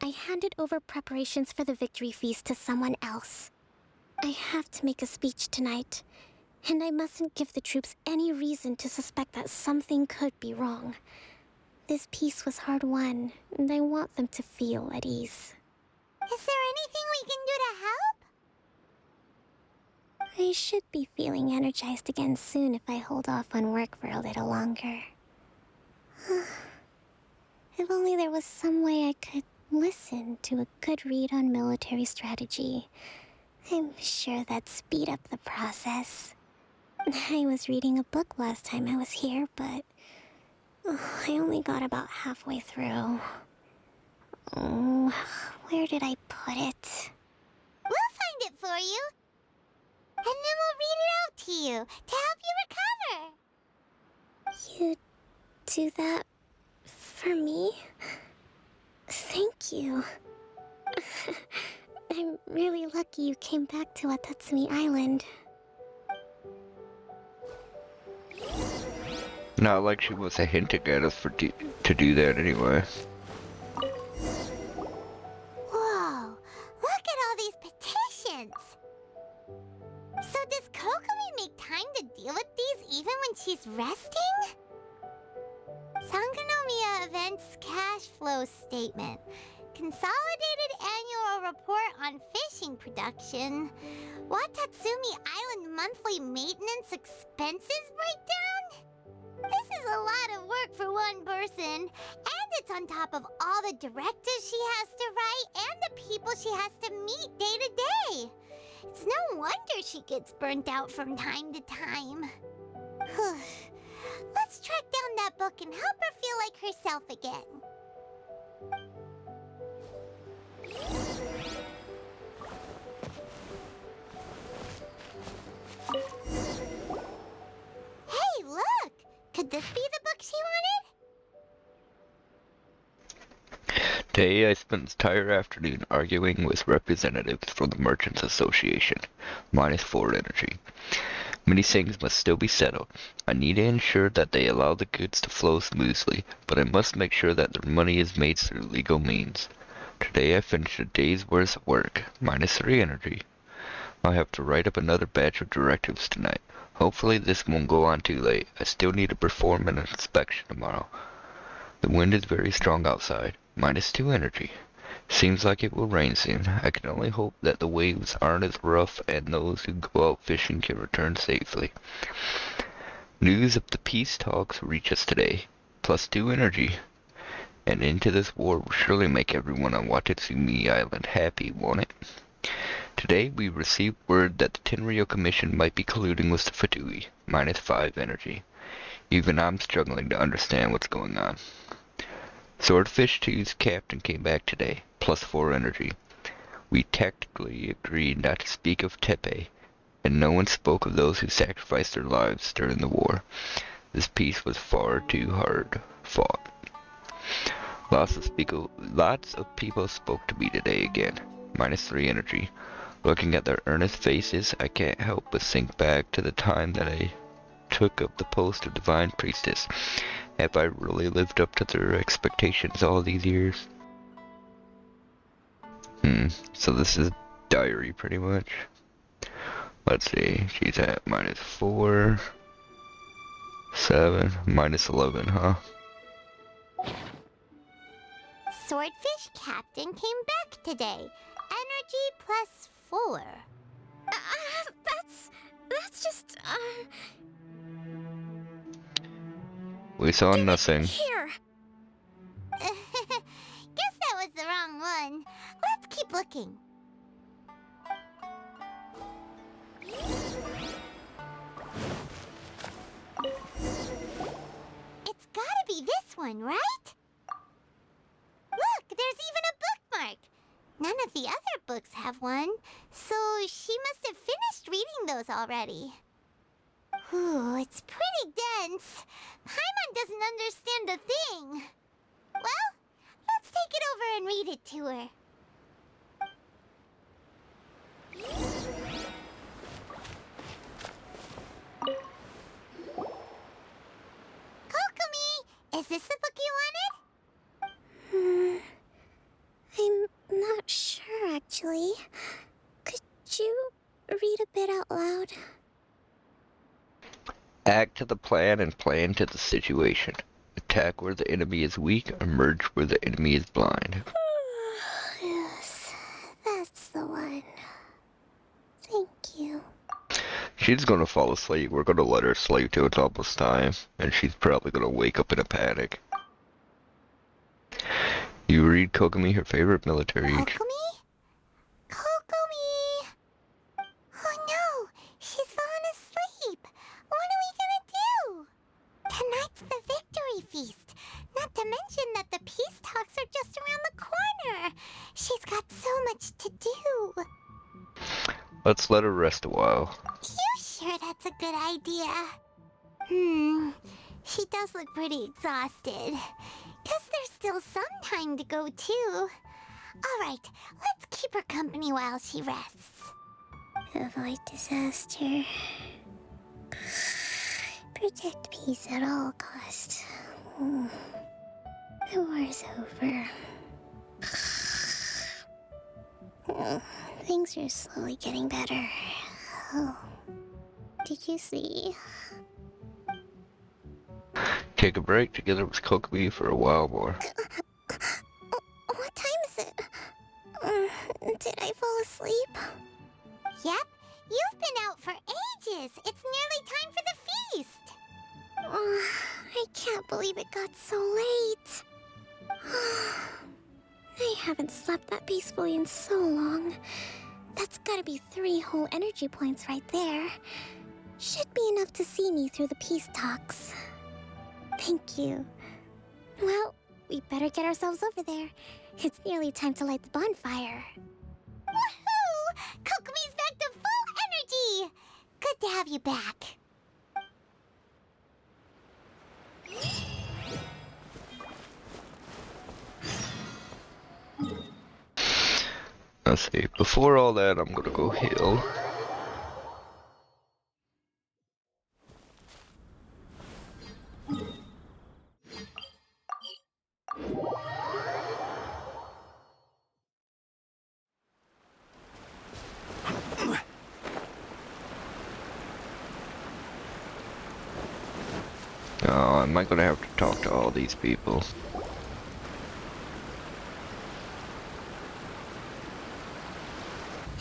I handed over preparations for the victory feast to someone else. I have to make a speech tonight, and I mustn't give the troops any reason to suspect that something could be wrong. This peace was hard-won, and I want them to feel at ease. Is there anything we can do to help? I should be feeling energized again soon if I hold off on work for a little longer. If only there was some way I could listen to a good read on military strategy. I'm sure that'd speed up the process. I was reading a book last time I was here, but I only got about halfway through. Oh, where did I put it? We'll find it for you. And then we'll read it out to you to help you recover. You do that for me? Thank you. I'm really lucky you came back to Watatsumi Island. Not like she was hinting at us to do that anyway. Whoa, look at all these petitions. So does Kokomi make time to deal with these even when she's resting? Sangonomiya Events Cash Flow Statement. Consolidated Annual Report on Fishing Production. Watatsumi Island Monthly Maintenance Expenses Breakdown? This is a lot of work for one person, and it's on top of all the directives she has to write and the people she has to meet day to day. It's no wonder she gets burnt out from time to time. Let's track down that book and help her feel like herself again. Hey, look! Could this be the book she wanted? Today I spent the entire afternoon arguing with representatives from the Merchants Association. -4 energy. Many things must still be settled. I need to ensure that they allow the goods to flow smoothly, but I must make sure that their money is made through legal means. Today I finished a day's worth of work. -3 energy. I'll have to write up another batch of directives tonight. Hopefully this won't go on too late. I still need to perform an inspection tomorrow. The wind is very strong outside. -2 energy. Seems like it will rain soon. I can only hope that the waves aren't as rough and those who go out fishing can return safely. News of the peace talks reach us today. +2 energy. And into this war will surely make everyone on Watatsumi Island happy, won't it? Today we received word that the Tenryou Commission might be colluding with the Fatui. -5 energy. Even I'm struggling to understand what's going on. Swordfish 2's captain came back today. +4 energy. We tactically agreed not to speak of Tepe, and no one spoke of those who sacrificed their lives during the war. This peace was far too hard fought. Lots of people spoke to me today again. -3 energy. Looking at their earnest faces, I can't help but think back to the time that I took up the post of Divine Priestess. Have I really lived up to their expectations all these years? So this is diary pretty much. Let's see, she's at -4, 7, -11, huh? Swordfish Captain came back today. Energy +4. That's just, We saw nothing. Here. Guess that was the wrong one. Let's keep looking. It's gotta be this one, right? Look, there's even a bookmark. None of the other books have one, so she must have finished reading those already. Ooh, it's pretty dense. Paimon doesn't understand a thing. Well, let's take it over and read it to her. Kokomi, is this the book you wanted? I'm not sure, actually. Could you read a bit out loud? Act to the plan and plan to the situation. Attack where the enemy is weak, emerge where the enemy is blind. Yes, that's the one. Thank you. She's gonna fall asleep. We're gonna let her sleep till it's almost time, and she's probably gonna wake up in a panic. You read Kokomi her favorite military. Kokomi? Kokomi! Oh no, she's fallen asleep. What are we gonna do? Tonight's the victory feast. Not to mention that the peace talks are just around the corner. She's got so much to do. Let's let her rest a while. You sure that's a good idea? She does look pretty exhausted. Guess there's still some time to go, too. Alright, let's keep her company while she rests. Avoid disaster. Protect peace at all costs. The war's over. Things are slowly getting better. Oh. Did you see? Take a break together with Kokomi for a while more. What time is it? Did I fall asleep? Yep, you've been out for ages. It's nearly time for the feast. I can't believe it got so late. I haven't slept that peacefully in so long. That's gotta be 3 whole energy points right there. Should be enough to see me through the peace talks. Thank you. Well, we better get ourselves over there. It's nearly time to light the bonfire. Woohoo! Kokomi's back to full energy! Good to have you back. Let's see, before all that, I'm gonna go heal. Oh, am I gonna have to talk to all these people?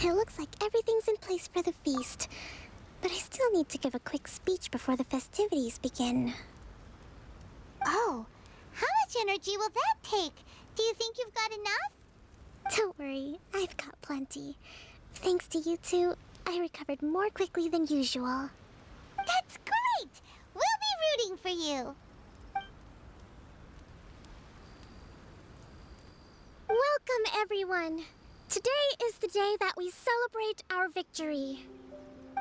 It looks like everything's in place for the feast. But I still need to give a quick speech before the festivities begin. Oh, how much energy will that take? Do you think you've got enough? Don't worry, I've got plenty. Thanks to you two, I recovered more quickly than usual. That's great! We'll be rooting for you. Welcome, everyone. Today is the day that we celebrate our victory.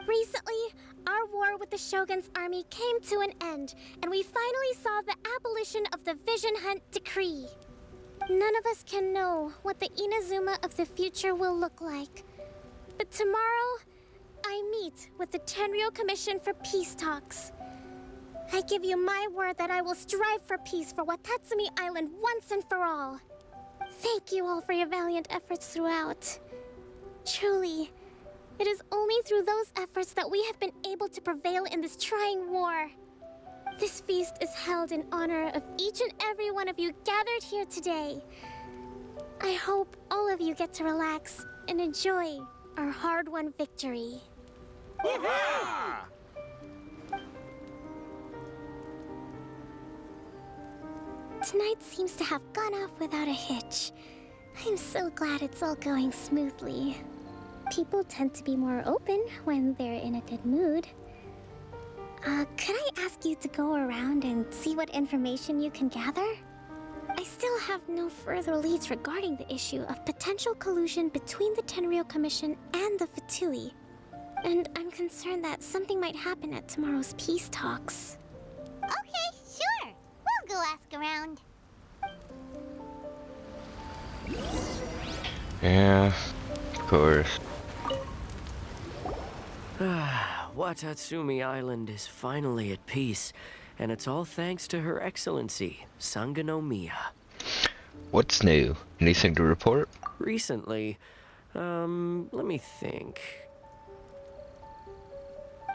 Recently, our war with the Shogun's army came to an end, and we finally saw the abolition of the Vision Hunt Decree. None of us can know what the Inazuma of the future will look like. But tomorrow, I meet with the Tenryou Commission for peace talks. I give you my word that I will strive for peace for Watatsumi Island once and for all. Thank you all for your valiant efforts throughout. Truly, it is only through those efforts that we have been able to prevail in this trying war. This feast is held in honor of each and every one of you gathered here today. I hope all of you get to relax and enjoy our hard-won victory. Hurrah! Tonight seems to have gone off without a hitch. I'm so glad it's all going smoothly. People tend to be more open when they're in a good mood. Could I ask you to go around and see what information you can gather? I still have no further leads regarding the issue of potential collusion between the Tenryou Commission and the Fatui. And I'm concerned that something might happen at tomorrow's peace talks. Okay, sure. We'll go ask around. Yeah, of course. Watatsumi Island is finally at peace, and it's all thanks to Her Excellency, Sangonomiya. What's new? Anything to report? Recently, let me think.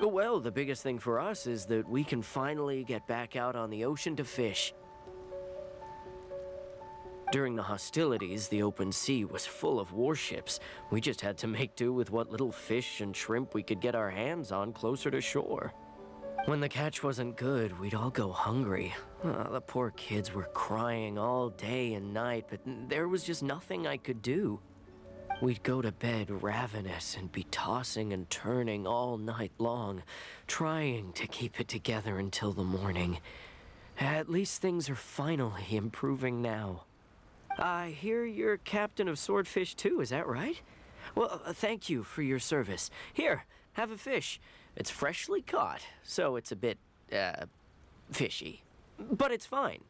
Well, the biggest thing for us is that we can finally get back out on the ocean to fish. During the hostilities, the open sea was full of warships. We just had to make do with what little fish and shrimp we could get our hands on closer to shore. When the catch wasn't good, we'd all go hungry. The poor kids were crying all day and night, but there was just nothing I could do. We'd go to bed ravenous and be tossing and turning all night long, trying to keep it together until the morning. At least things are finally improving now. I hear you're captain of Swordfish too, is that right? Well, thank you for your service. Here, have a fish. It's freshly caught, so it's a bit, fishy. But it's fine.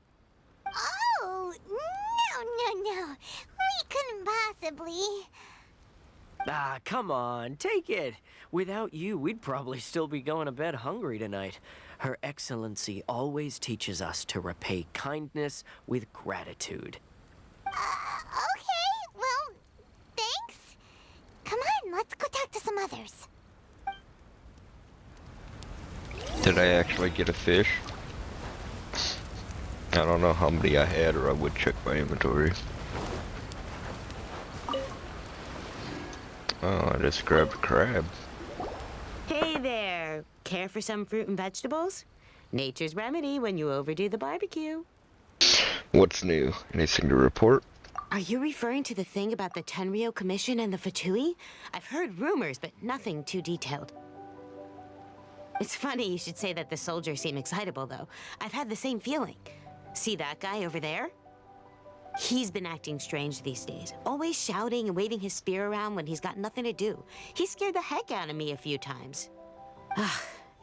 Oh, no. We couldn't possibly. Come on, take it. Without you, we'd probably still be going to bed hungry tonight. Her Excellency always teaches us to repay kindness with gratitude. Okay, well, thanks. Come on, let's go talk to some others. Did I actually get a fish? I don't know how many I had, or I would check my inventory. Oh, I just grabbed a crab. Hey there! Care for some fruit and vegetables? Nature's remedy when you overdo the barbecue. What's new? Anything to report? Are you referring to the thing about the Tenryou Commission and the Fatui? I've heard rumors, but nothing too detailed. It's funny you should say that the soldiers seem excitable, though. I've had the same feeling. See that guy over there? He's been acting strange these days, always shouting and waving his spear around when he's got nothing to do. He scared the heck out of me a few times.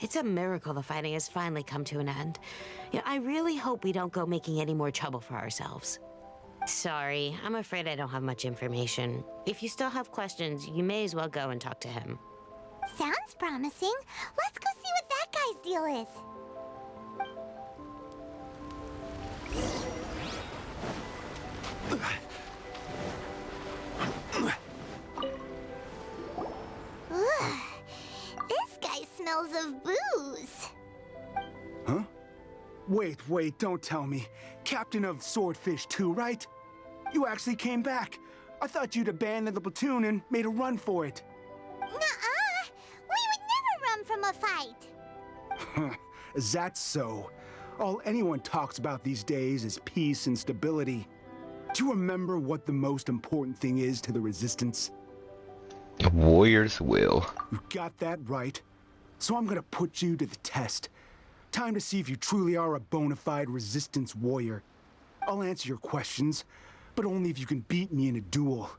It's a miracle the fighting has finally come to an end. I really hope we don't go making any more trouble for ourselves. Sorry, I'm afraid I don't have much information. If you still have questions, you may as well go and talk to him. Sounds promising. Let's go see what that guy's deal is. Ugh. This guy smells of booze. Huh? Wait, don't tell me. Captain of Swordfish 2, right? You actually came back. I thought you'd abandoned the platoon and made a run for it. Nuh-uh. We would never run from a fight. Is that so? All anyone talks about these days is peace and stability. Do you remember what the most important thing is to the Resistance? A warrior's will. You got that right. So I'm gonna put you to the test. Time to see if you truly are a bona fide Resistance warrior. I'll answer your questions, but only if you can beat me in a duel.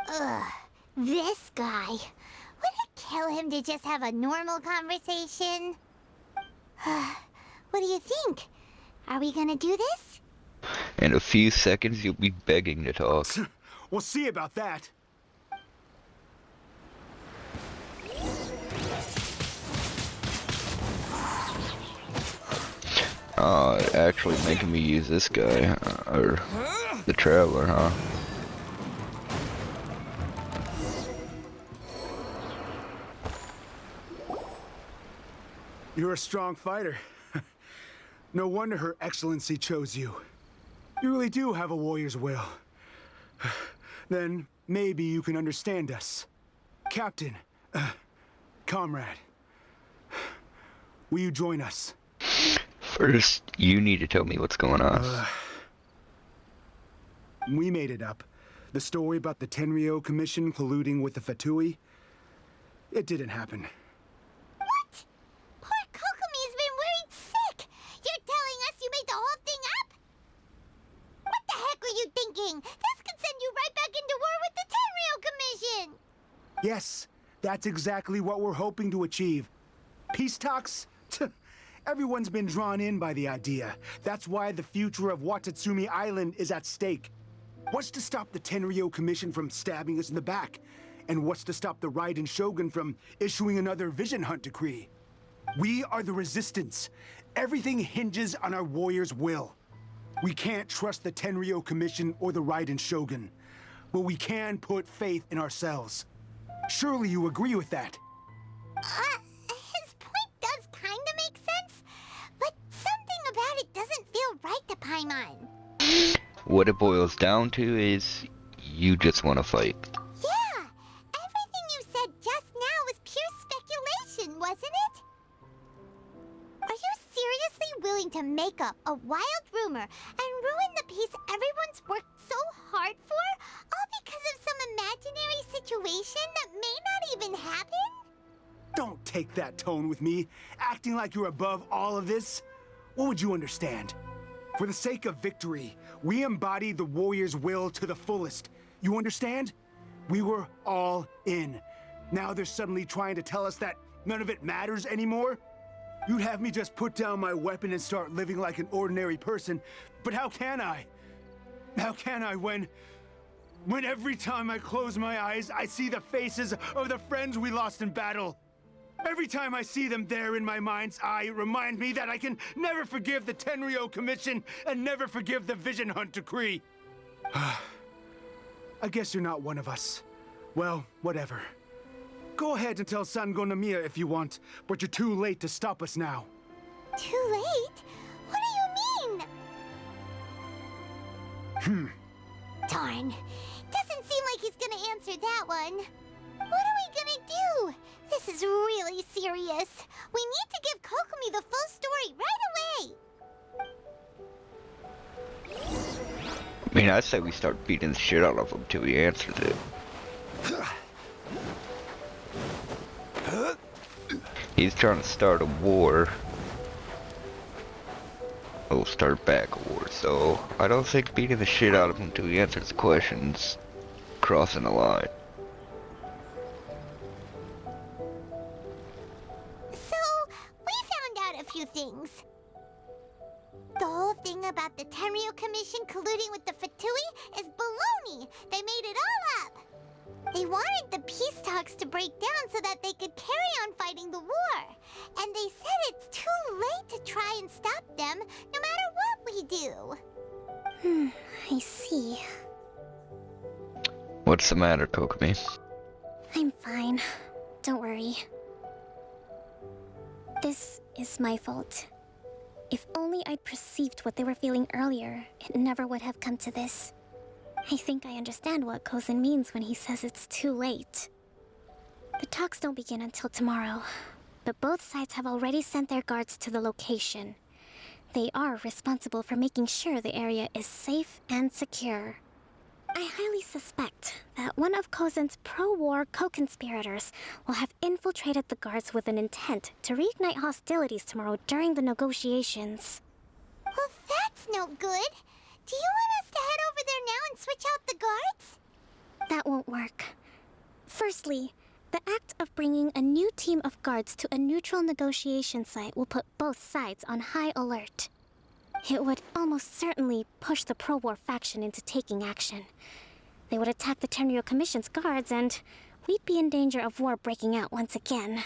Ugh, this guy. Would it kill him to just have a normal conversation? What do you think? Are we gonna do this? In a few seconds, you'll be begging to talk. We'll see about that. Actually making me use this guy, or the Traveler, huh? You're a strong fighter. No wonder Her Excellency chose you. You really do have a warrior's will. Then maybe you can understand us. Captain, comrade, will you join us? First, you need to tell me what's going on. We made it up. The story about the Tenryou Commission colluding with the Fatui, it didn't happen. What? Poor Kokomi's been worried sick. You're telling us you made the whole thing up? What the heck were you thinking? This could send you right back into war with the Tenryou Commission. Yes, that's exactly what we're hoping to achieve. Peace talks? Everyone's been drawn in by the idea. That's why the future of Watatsumi Island is at stake. What's to stop the Tenryo Commission from stabbing us in the back? And what's to stop the Raiden Shogun from issuing another Vision Hunt decree? We are the Resistance. Everything hinges on our warriors' will. We can't trust the Tenryo Commission or the Raiden Shogun, but we can put faith in ourselves. Surely you agree with that? His point does kinda make sense, but something about it doesn't feel right to Paimon. What it boils down to is you just want to fight. Yeah, everything you said just now was pure speculation, wasn't it? Are you seriously willing to make up a wild rumor and ruin the peace everyone's worked so hard for, all because of some imaginary situation that may not even happen? Don't take that tone with me, acting like you're above all of this. What would you understand? For the sake of victory, we embody the warrior's will to the fullest. You understand? We were all in. Now they're suddenly trying to tell us that none of it matters anymore? You'd have me just put down my weapon and start living like an ordinary person, but how can I? How can I when every time I close my eyes, I see the faces of the friends we lost in battle? Every time I see them there in my mind's eye, it reminds me that I can never forgive the Tenryo Commission and never forgive the Vision Hunt decree. I guess you're not one of us. Well, whatever. Go ahead and tell Sangonomiya if you want, but you're too late to stop us now. Too late? What do you mean? Darn. Doesn't seem like he's gonna answer that one. What are we gonna do? This is really serious. We need to give Kokomi the full story right away. I mean, I say we start beating the shit out of him till he answers it. He's trying to start a war. We'll start back a war, so I don't think beating the shit out of him till he answers the questions crossing the line. So, we found out a few things. The whole thing about the Tenryo Commission colluding with the Fatui is baloney. They made it all up. They wanted the peace talks to break down so that they could carry on fighting the war. And they said it's too late to try and stop them, no matter what we do. I see. What's the matter, Kokomi? I'm fine. Don't worry. This is my fault. If only I'd perceived what they were feeling earlier, it never would have come to this. I think I understand what Kozen means when he says it's too late. The talks don't begin until tomorrow, but both sides have already sent their guards to the location. They are responsible for making sure the area is safe and secure. I highly suspect that one of Kozen's pro-war co-conspirators will have infiltrated the guards with an intent to reignite hostilities tomorrow during the negotiations. Well, that's no good. Do you want us to head over there now and switch out the guards? That won't work. Firstly, the act of bringing a new team of guards to a neutral negotiation site will put both sides on high alert. It would almost certainly push the pro-war faction into taking action. They would attack the Tenryo Commission's guards, and we'd be in danger of war breaking out once again.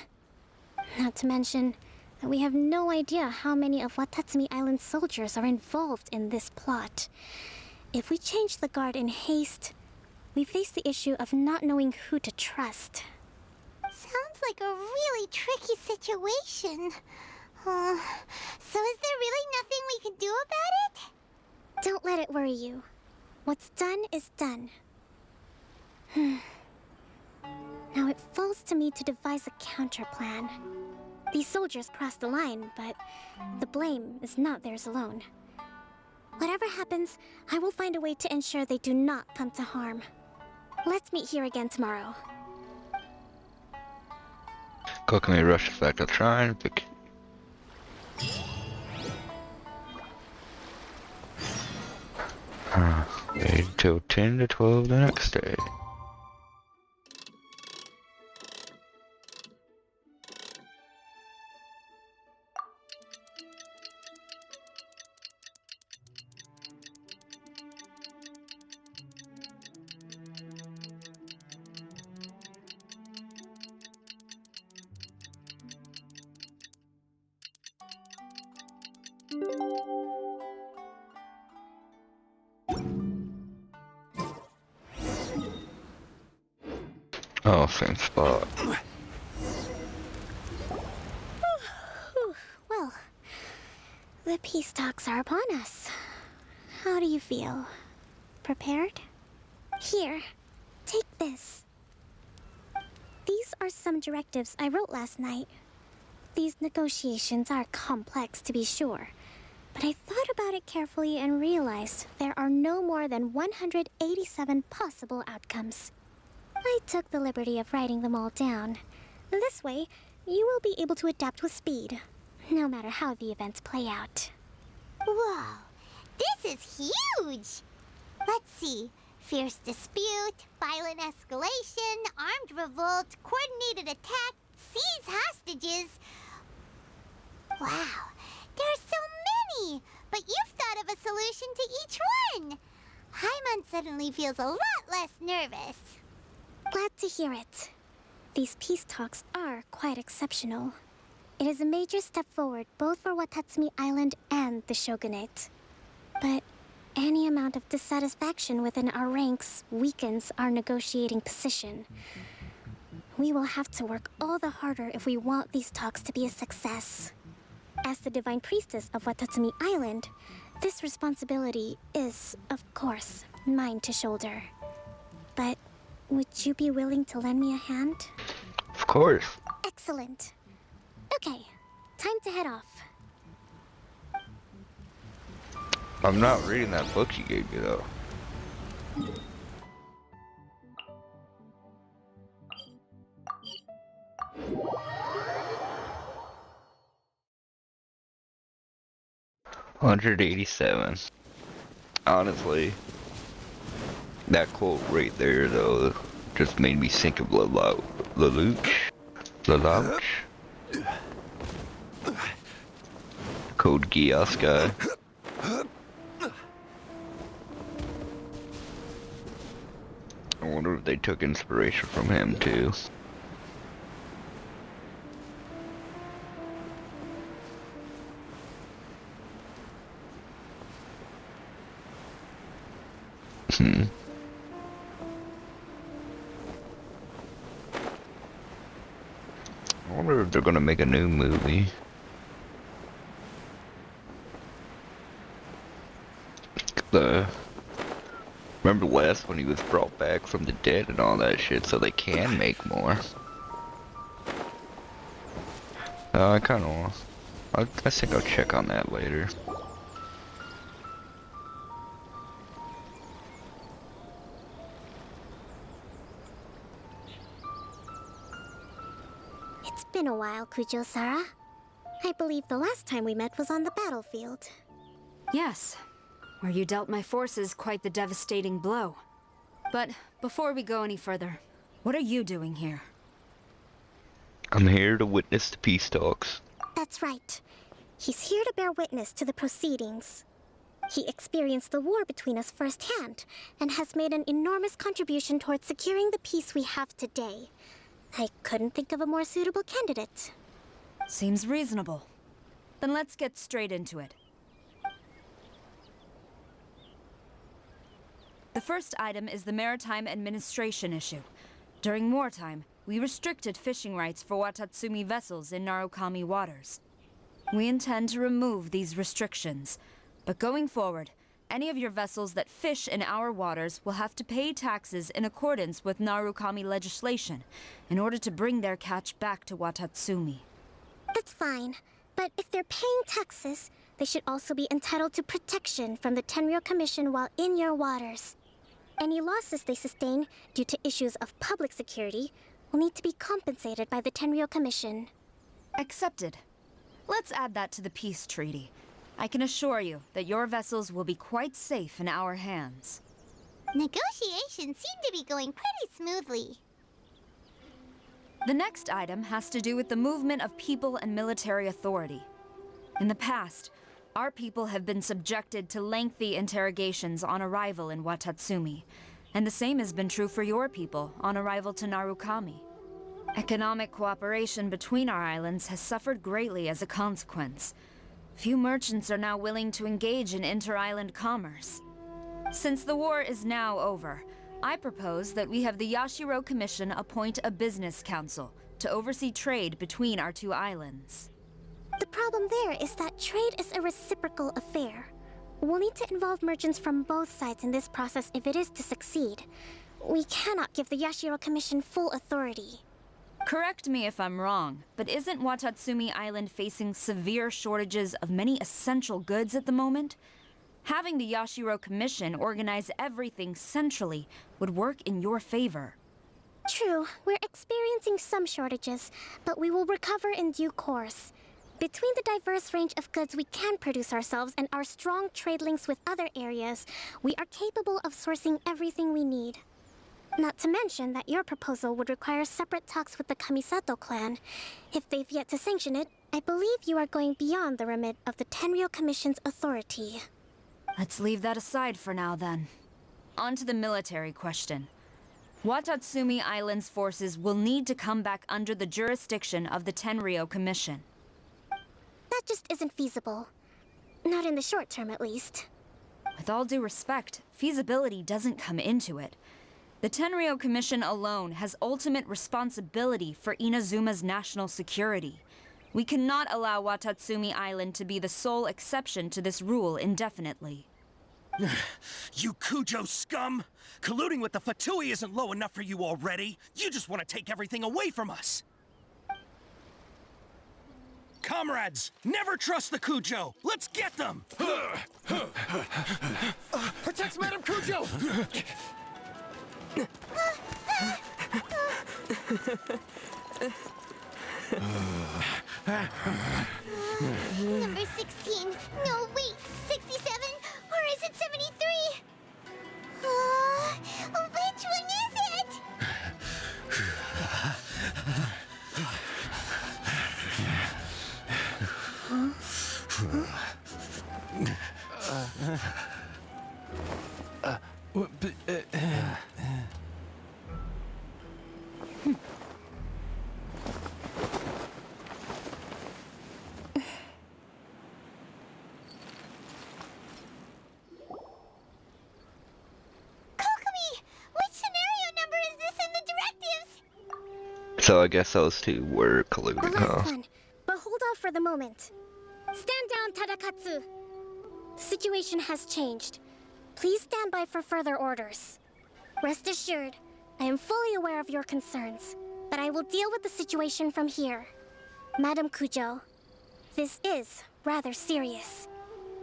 Not to mention that we have no idea how many of Watatsumi Island's soldiers are involved in this plot. If we change the guard in haste, we face the issue of not knowing who to trust. Sounds like a really tricky situation. So is there really nothing we can do about it? Don't let it worry you. What's done is done. Now it falls to me to devise a counter-plan. These soldiers crossed the line, but the blame is not theirs alone. Whatever happens, I will find a way to ensure they do not come to harm. Let's meet here again tomorrow. Kokomi rushes back to the shrine. Wait until 10 to 12 the next day. Oh, same spot. Well, the peace talks are upon us. How do you feel? Prepared? Here, take this. These are some directives I wrote last night. These negotiations are complex, to be sure, but I thought about it carefully and realized there are no more than 187 possible outcomes. I took the liberty of writing them all down. This way, you will be able to adapt with speed, no matter how the events play out. Whoa, this is huge! Let's see. Fierce dispute, violent escalation, armed revolt, coordinated attack, seize hostages. Wow, there are so many! But you've thought of a solution to each one! Paimon suddenly feels a lot less nervous. Glad to hear it. These peace talks are quite exceptional. It is a major step forward both for Watatsumi Island and the Shogunate. But any amount of dissatisfaction within our ranks weakens our negotiating position. We will have to work all the harder if we want these talks to be a success. As the Divine Priestess of Watatsumi Island, this responsibility is, of course, mine to shoulder. But would you be willing to lend me a hand? Of course. Excellent. Okay, time to head off. I'm not reading that book you gave me though. $187. Honestly, that quote right there though just made me think of Lelouch. Code Geass guy. I wonder if they took inspiration from him too. I wonder if they're gonna make a new movie. Remember last when he was brought back from the dead and all that shit, so they can make more. I kinda want. I think I'll check on that later. It's been a while, Kujo-Sara. I believe the last time we met was on the battlefield. Yes, where you dealt my forces quite the devastating blow. But before we go any further, what are you doing here? I'm here to witness the peace talks. That's right. He's here to bear witness to the proceedings. He experienced the war between us firsthand, and has made an enormous contribution towards securing the peace we have today. I couldn't think of a more suitable candidate. Seems reasonable. Then let's get straight into it. The first item is the Maritime Administration issue. During wartime, we restricted fishing rights for Watatsumi vessels in Narukami waters. We intend to remove these restrictions, but going forward, any of your vessels that fish in our waters will have to pay taxes in accordance with Narukami legislation in order to bring their catch back to Watatsumi. That's fine, but if they're paying taxes, they should also be entitled to protection from the Tenryou Commission while in your waters. Any losses they sustain due to issues of public security will need to be compensated by the Tenryou Commission. Accepted. Let's add that to the peace treaty. I can assure you that your vessels will be quite safe in our hands. Negotiations seem to be going pretty smoothly. The next item has to do with the movement of people and military authority. In the past, our people have been subjected to lengthy interrogations on arrival in Watatsumi, and the same has been true for your people on arrival to Narukami. Economic cooperation between our islands has suffered greatly as a consequence. few merchants are now willing to engage in inter-island commerce. Since the war is now over, I propose that we have the Yashiro Commission appoint a business council to oversee trade between our two islands. The problem there is that trade is a reciprocal affair. We'll need to involve merchants from both sides in this process if it is to succeed. We cannot give the Yashiro Commission full authority. Correct me if I'm wrong, but isn't Watatsumi Island facing severe shortages of many essential goods at the moment? Having the Yashiro Commission organize everything centrally would work in your favor. True, we're experiencing some shortages, but we will recover in due course. Between the diverse range of goods we can produce ourselves and our strong trade links with other areas, we are capable of sourcing everything we need. Not to mention that your proposal would require separate talks with the Kamisato clan. If they've yet to sanction it, I believe you are going beyond the remit of the Tenryou Commission's authority. Let's leave that aside for now, then. On to the military question. Watatsumi Island's forces will need to come back under the jurisdiction of the Tenryou Commission. That just isn't feasible. Not in the short term, at least. With all due respect, feasibility doesn't come into it. The Tenryou Commission alone has ultimate responsibility for Inazuma's national security. We cannot allow Watatsumi Island to be the sole exception to this rule indefinitely. You Kujo scum! Colluding with the Fatui isn't low enough for you already. You just want to take everything away from us. Comrades, never trust the Kujo! Let's get them! Protect Madame Kujo! Number 16. No, wait. 67? Or is it 73? Which one is it? So I guess those two were colluding, The huh? last one, but hold off for the moment. Stand down, Tadakatsu. The situation has changed. Please stand by for further orders. Rest assured, I am fully aware of your concerns, but I will deal with the situation from here. Madam Kujo, this is rather serious.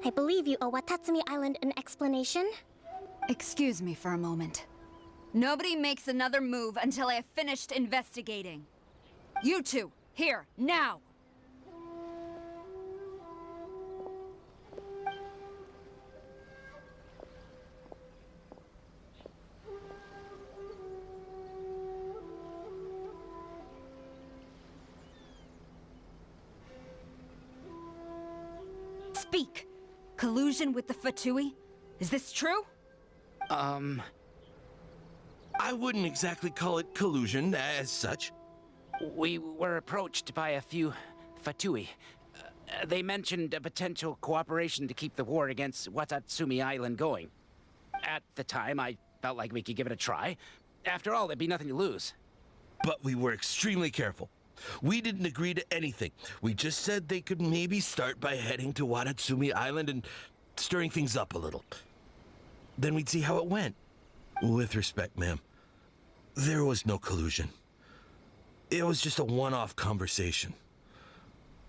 I believe you owe Watatsumi Island an explanation. Excuse me for a moment. Nobody makes another move until I have finished investigating. You two, here, now! Speak! Collusion with the Fatui? Is this true? I wouldn't exactly call it collusion as such. We were approached by a few Fatui. They mentioned a potential cooperation to keep the war against Watatsumi Island going. At the time, I felt like we could give it a try. After all, there'd be nothing to lose. But we were extremely careful. We didn't agree to anything. We just said they could maybe start by heading to Watatsumi Island and stirring things up a little. Then we'd see how it went. With respect, ma'am, there was no collusion. It was just a one-off conversation.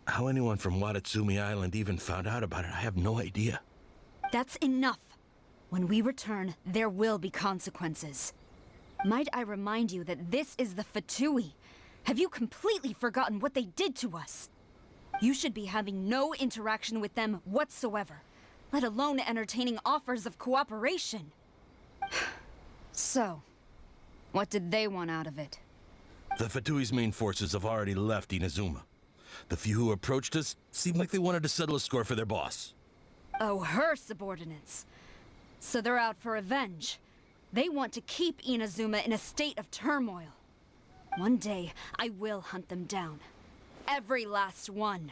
How anyone from Watatsumi Island even found out about it, I have no idea. That's enough. When we return, there will be consequences. Might I remind you that this is the Fatui? Have you completely forgotten what they did to us? You should be having no interaction with them whatsoever, let alone entertaining offers of cooperation. So, what did they want out of it? The Fatui's main forces have already left Inazuma. The few who approached us seemed like they wanted to settle a score for their boss. Oh, her subordinates. So they're out for revenge. They want to keep Inazuma in a state of turmoil. One day, I will hunt them down. Every last one.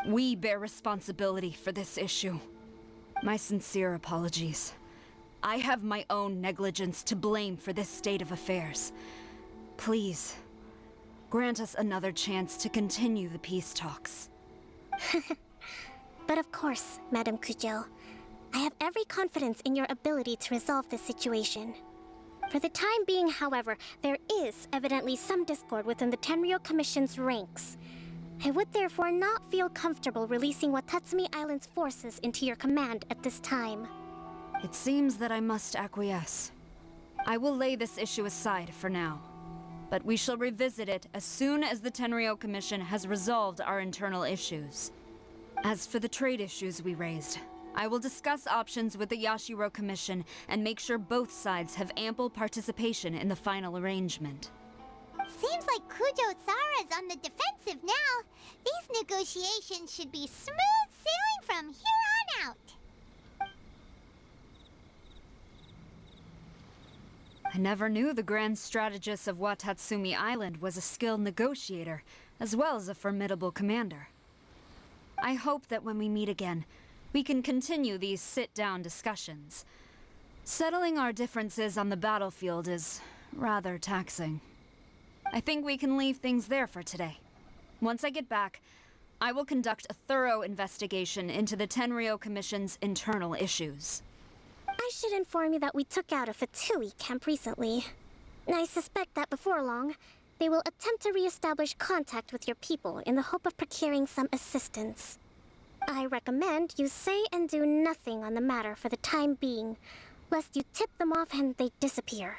We bear responsibility for this issue. My sincere apologies. I have my own negligence to blame for this state of affairs. Please, grant us another chance to continue the peace talks. But of course, Madam Kujo. I have every confidence in your ability to resolve this situation. For the time being, however, there is evidently some discord within the Tenryou Commission's ranks. I would therefore not feel comfortable releasing Watatsumi Island's forces into your command at this time. It seems that I must acquiesce. I will lay this issue aside for now, but we shall revisit it as soon as the Tenryou Commission has resolved our internal issues. As for the trade issues we raised, I will discuss options with the Yashiro Commission and make sure both sides have ample participation in the final arrangement. Seems like Kujo-Sara's on the defensive now. These negotiations should be smooth sailing from here on out. I never knew the grand strategist of Watatsumi Island was a skilled negotiator, as well as a formidable commander. I hope that when we meet again, we can continue these sit-down discussions. Settling our differences on the battlefield is rather taxing. I think we can leave things there for today. Once I get back, I will conduct a thorough investigation into the Tenryou Commission's internal issues. I should inform you that we took out a Fatui camp recently. I suspect that before long, they will attempt to re-establish contact with your people in the hope of procuring some assistance. I recommend you say and do nothing on the matter for the time being, lest you tip them off and they disappear.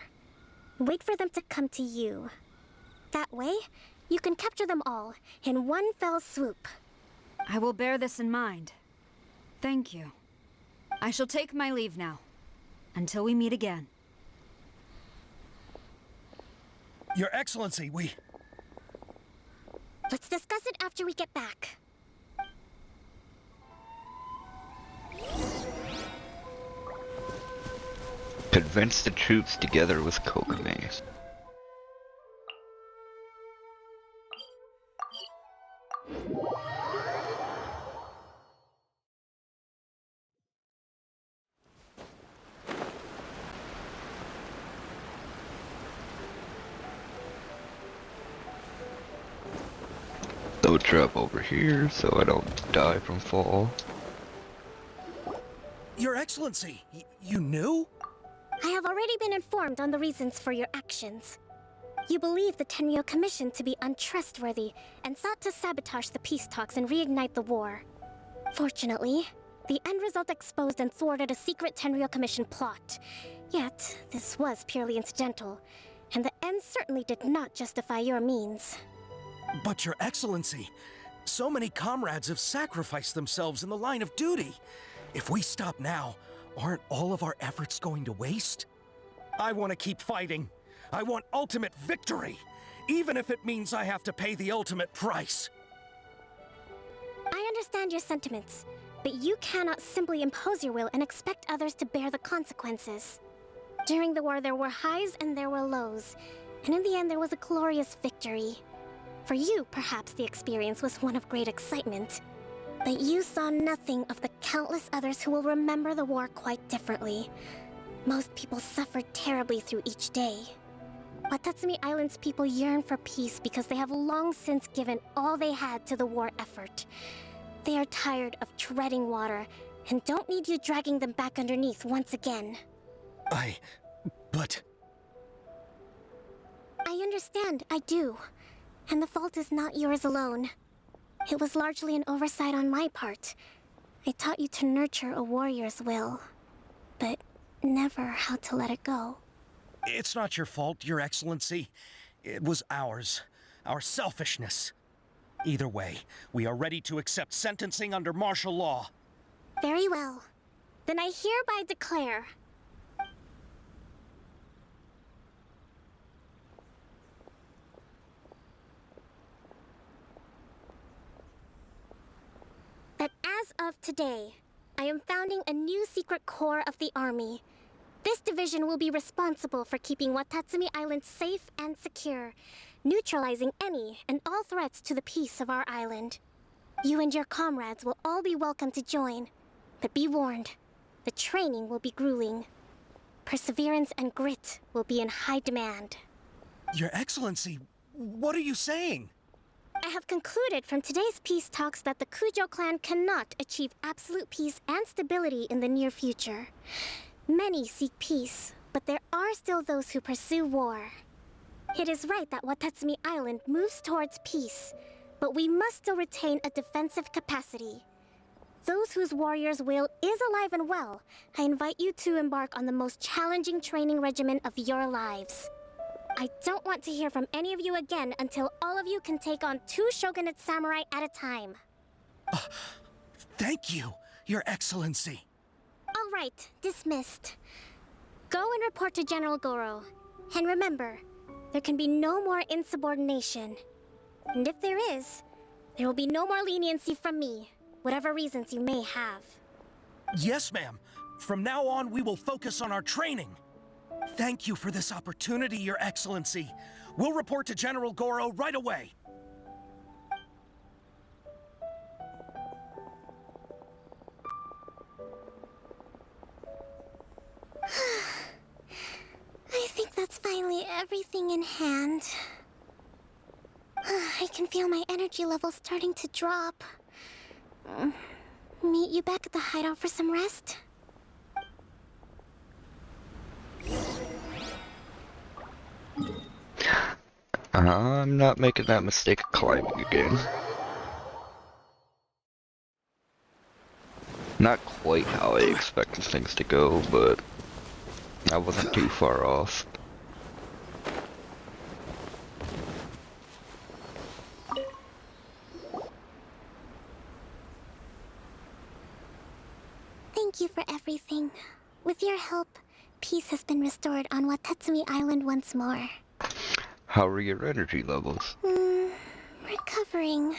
Wait for them to come to you. That way, you can capture them all in one fell swoop. I will bear this in mind. Thank you. I shall take my leave now. Until we meet again. Your Excellency, Let's discuss it after we get back. Convince the troops together with Kokomi. Load trap over here so I don't die from fall. Your Excellency, you knew? I have already been informed on the reasons for your actions. You believe the Tenryou Commission to be untrustworthy and sought to sabotage the peace talks and reignite the war. Fortunately, the end result exposed and thwarted a secret Tenryou Commission plot. Yet, this was purely incidental, and the end certainly did not justify your means. But Your Excellency, so many comrades have sacrificed themselves in the line of duty. If we stop now, aren't all of our efforts going to waste? I want to keep fighting. I want ultimate victory, even if it means I have to pay the ultimate price. I understand your sentiments, but you cannot simply impose your will and expect others to bear the consequences. During the war, there were highs and there were lows, and in the end, there was a glorious victory. For you, perhaps the experience was one of great excitement. But you saw nothing of the countless others who will remember the war quite differently. Most people suffered terribly through each day. Watatsumi Island's people yearn for peace because they have long since given all they had to the war effort. They are tired of treading water and don't need you dragging them back underneath once again. But... I understand, I do. And the fault is not yours alone. It was largely an oversight on my part. I taught you to nurture a warrior's will, but never how to let it go. It's not your fault, Your Excellency. It was ours. Our selfishness. Either way, we are ready to accept sentencing under martial law. Very well. Then I hereby declare... that as of today, I am founding a new secret corps of the army. This division will be responsible for keeping Watatsumi Island safe and secure, neutralizing any and all threats to the peace of our island. You and your comrades will all be welcome to join. But be warned, the training will be grueling. Perseverance and grit will be in high demand. Your Excellency, what are you saying? I have concluded from today's peace talks that the Kujo clan cannot achieve absolute peace and stability in the near future. Many seek peace, but there are still those who pursue war. It is right that Watatsumi Island moves towards peace, but we must still retain a defensive capacity. Those whose warrior's will is alive and well, I invite you to embark on the most challenging training regimen of your lives. I don't want to hear from any of you again until all of you can take on 2 shogunate samurai at a time. Thank you, Your Excellency. All right, dismissed. Go and report to General Goro. And remember, there can be no more insubordination. And if there is, there will be no more leniency from me, whatever reasons you may have. Yes, ma'am. From now on, we will focus on our training. Thank you for this opportunity, Your Excellency. We'll report to General Goro right away. I think that's finally everything in hand. I can feel my energy levels starting to drop. Meet you back at the hideout for some rest? I'm not making that mistake of climbing again. Not quite how I expected things to go, but I wasn't too far off. Thank you for everything. With your help, peace has been restored on Watatsumi Island once more. How are your energy levels? Recovering.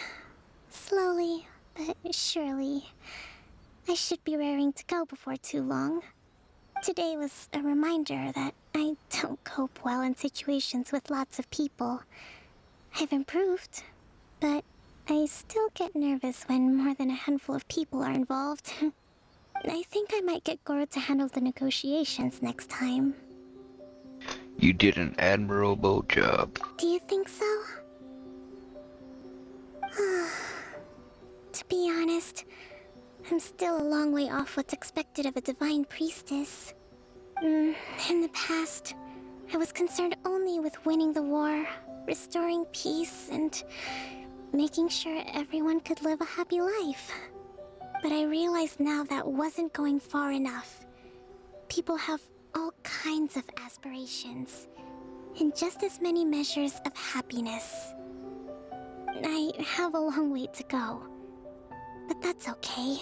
Slowly, but surely. I should be raring to go before too long. Today was a reminder that I don't cope well in situations with lots of people. I've improved, but I still get nervous when more than a handful of people are involved. I think I might get Goro to handle the negotiations next time. You did an admirable job. Do you think so? To be honest, I'm still a long way off what's expected of a divine priestess. In the past, I was concerned only with winning the war, restoring peace, and making sure everyone could live a happy life. But I realize now that wasn't going far enough. People have all kinds of aspirations, and just as many measures of happiness. I have a long way to go, but that's okay.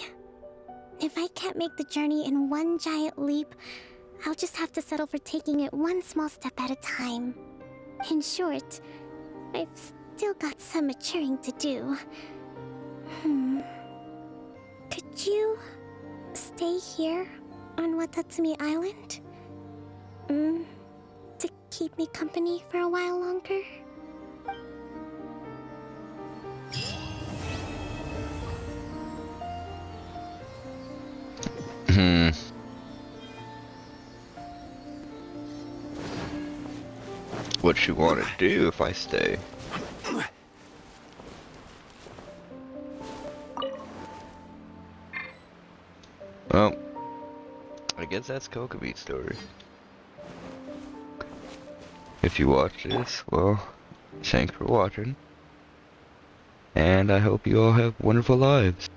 If I can't make the journey in one giant leap, I'll just have to settle for taking it one small step at a time. In short, I've still got some maturing to do. Could you stay here on Watatsumi Island? To keep me company for a while longer? What you want to do if I stay? Well, I guess that's Kokomi's story. If you watch this, well, thanks for watching. And I hope you all have wonderful lives.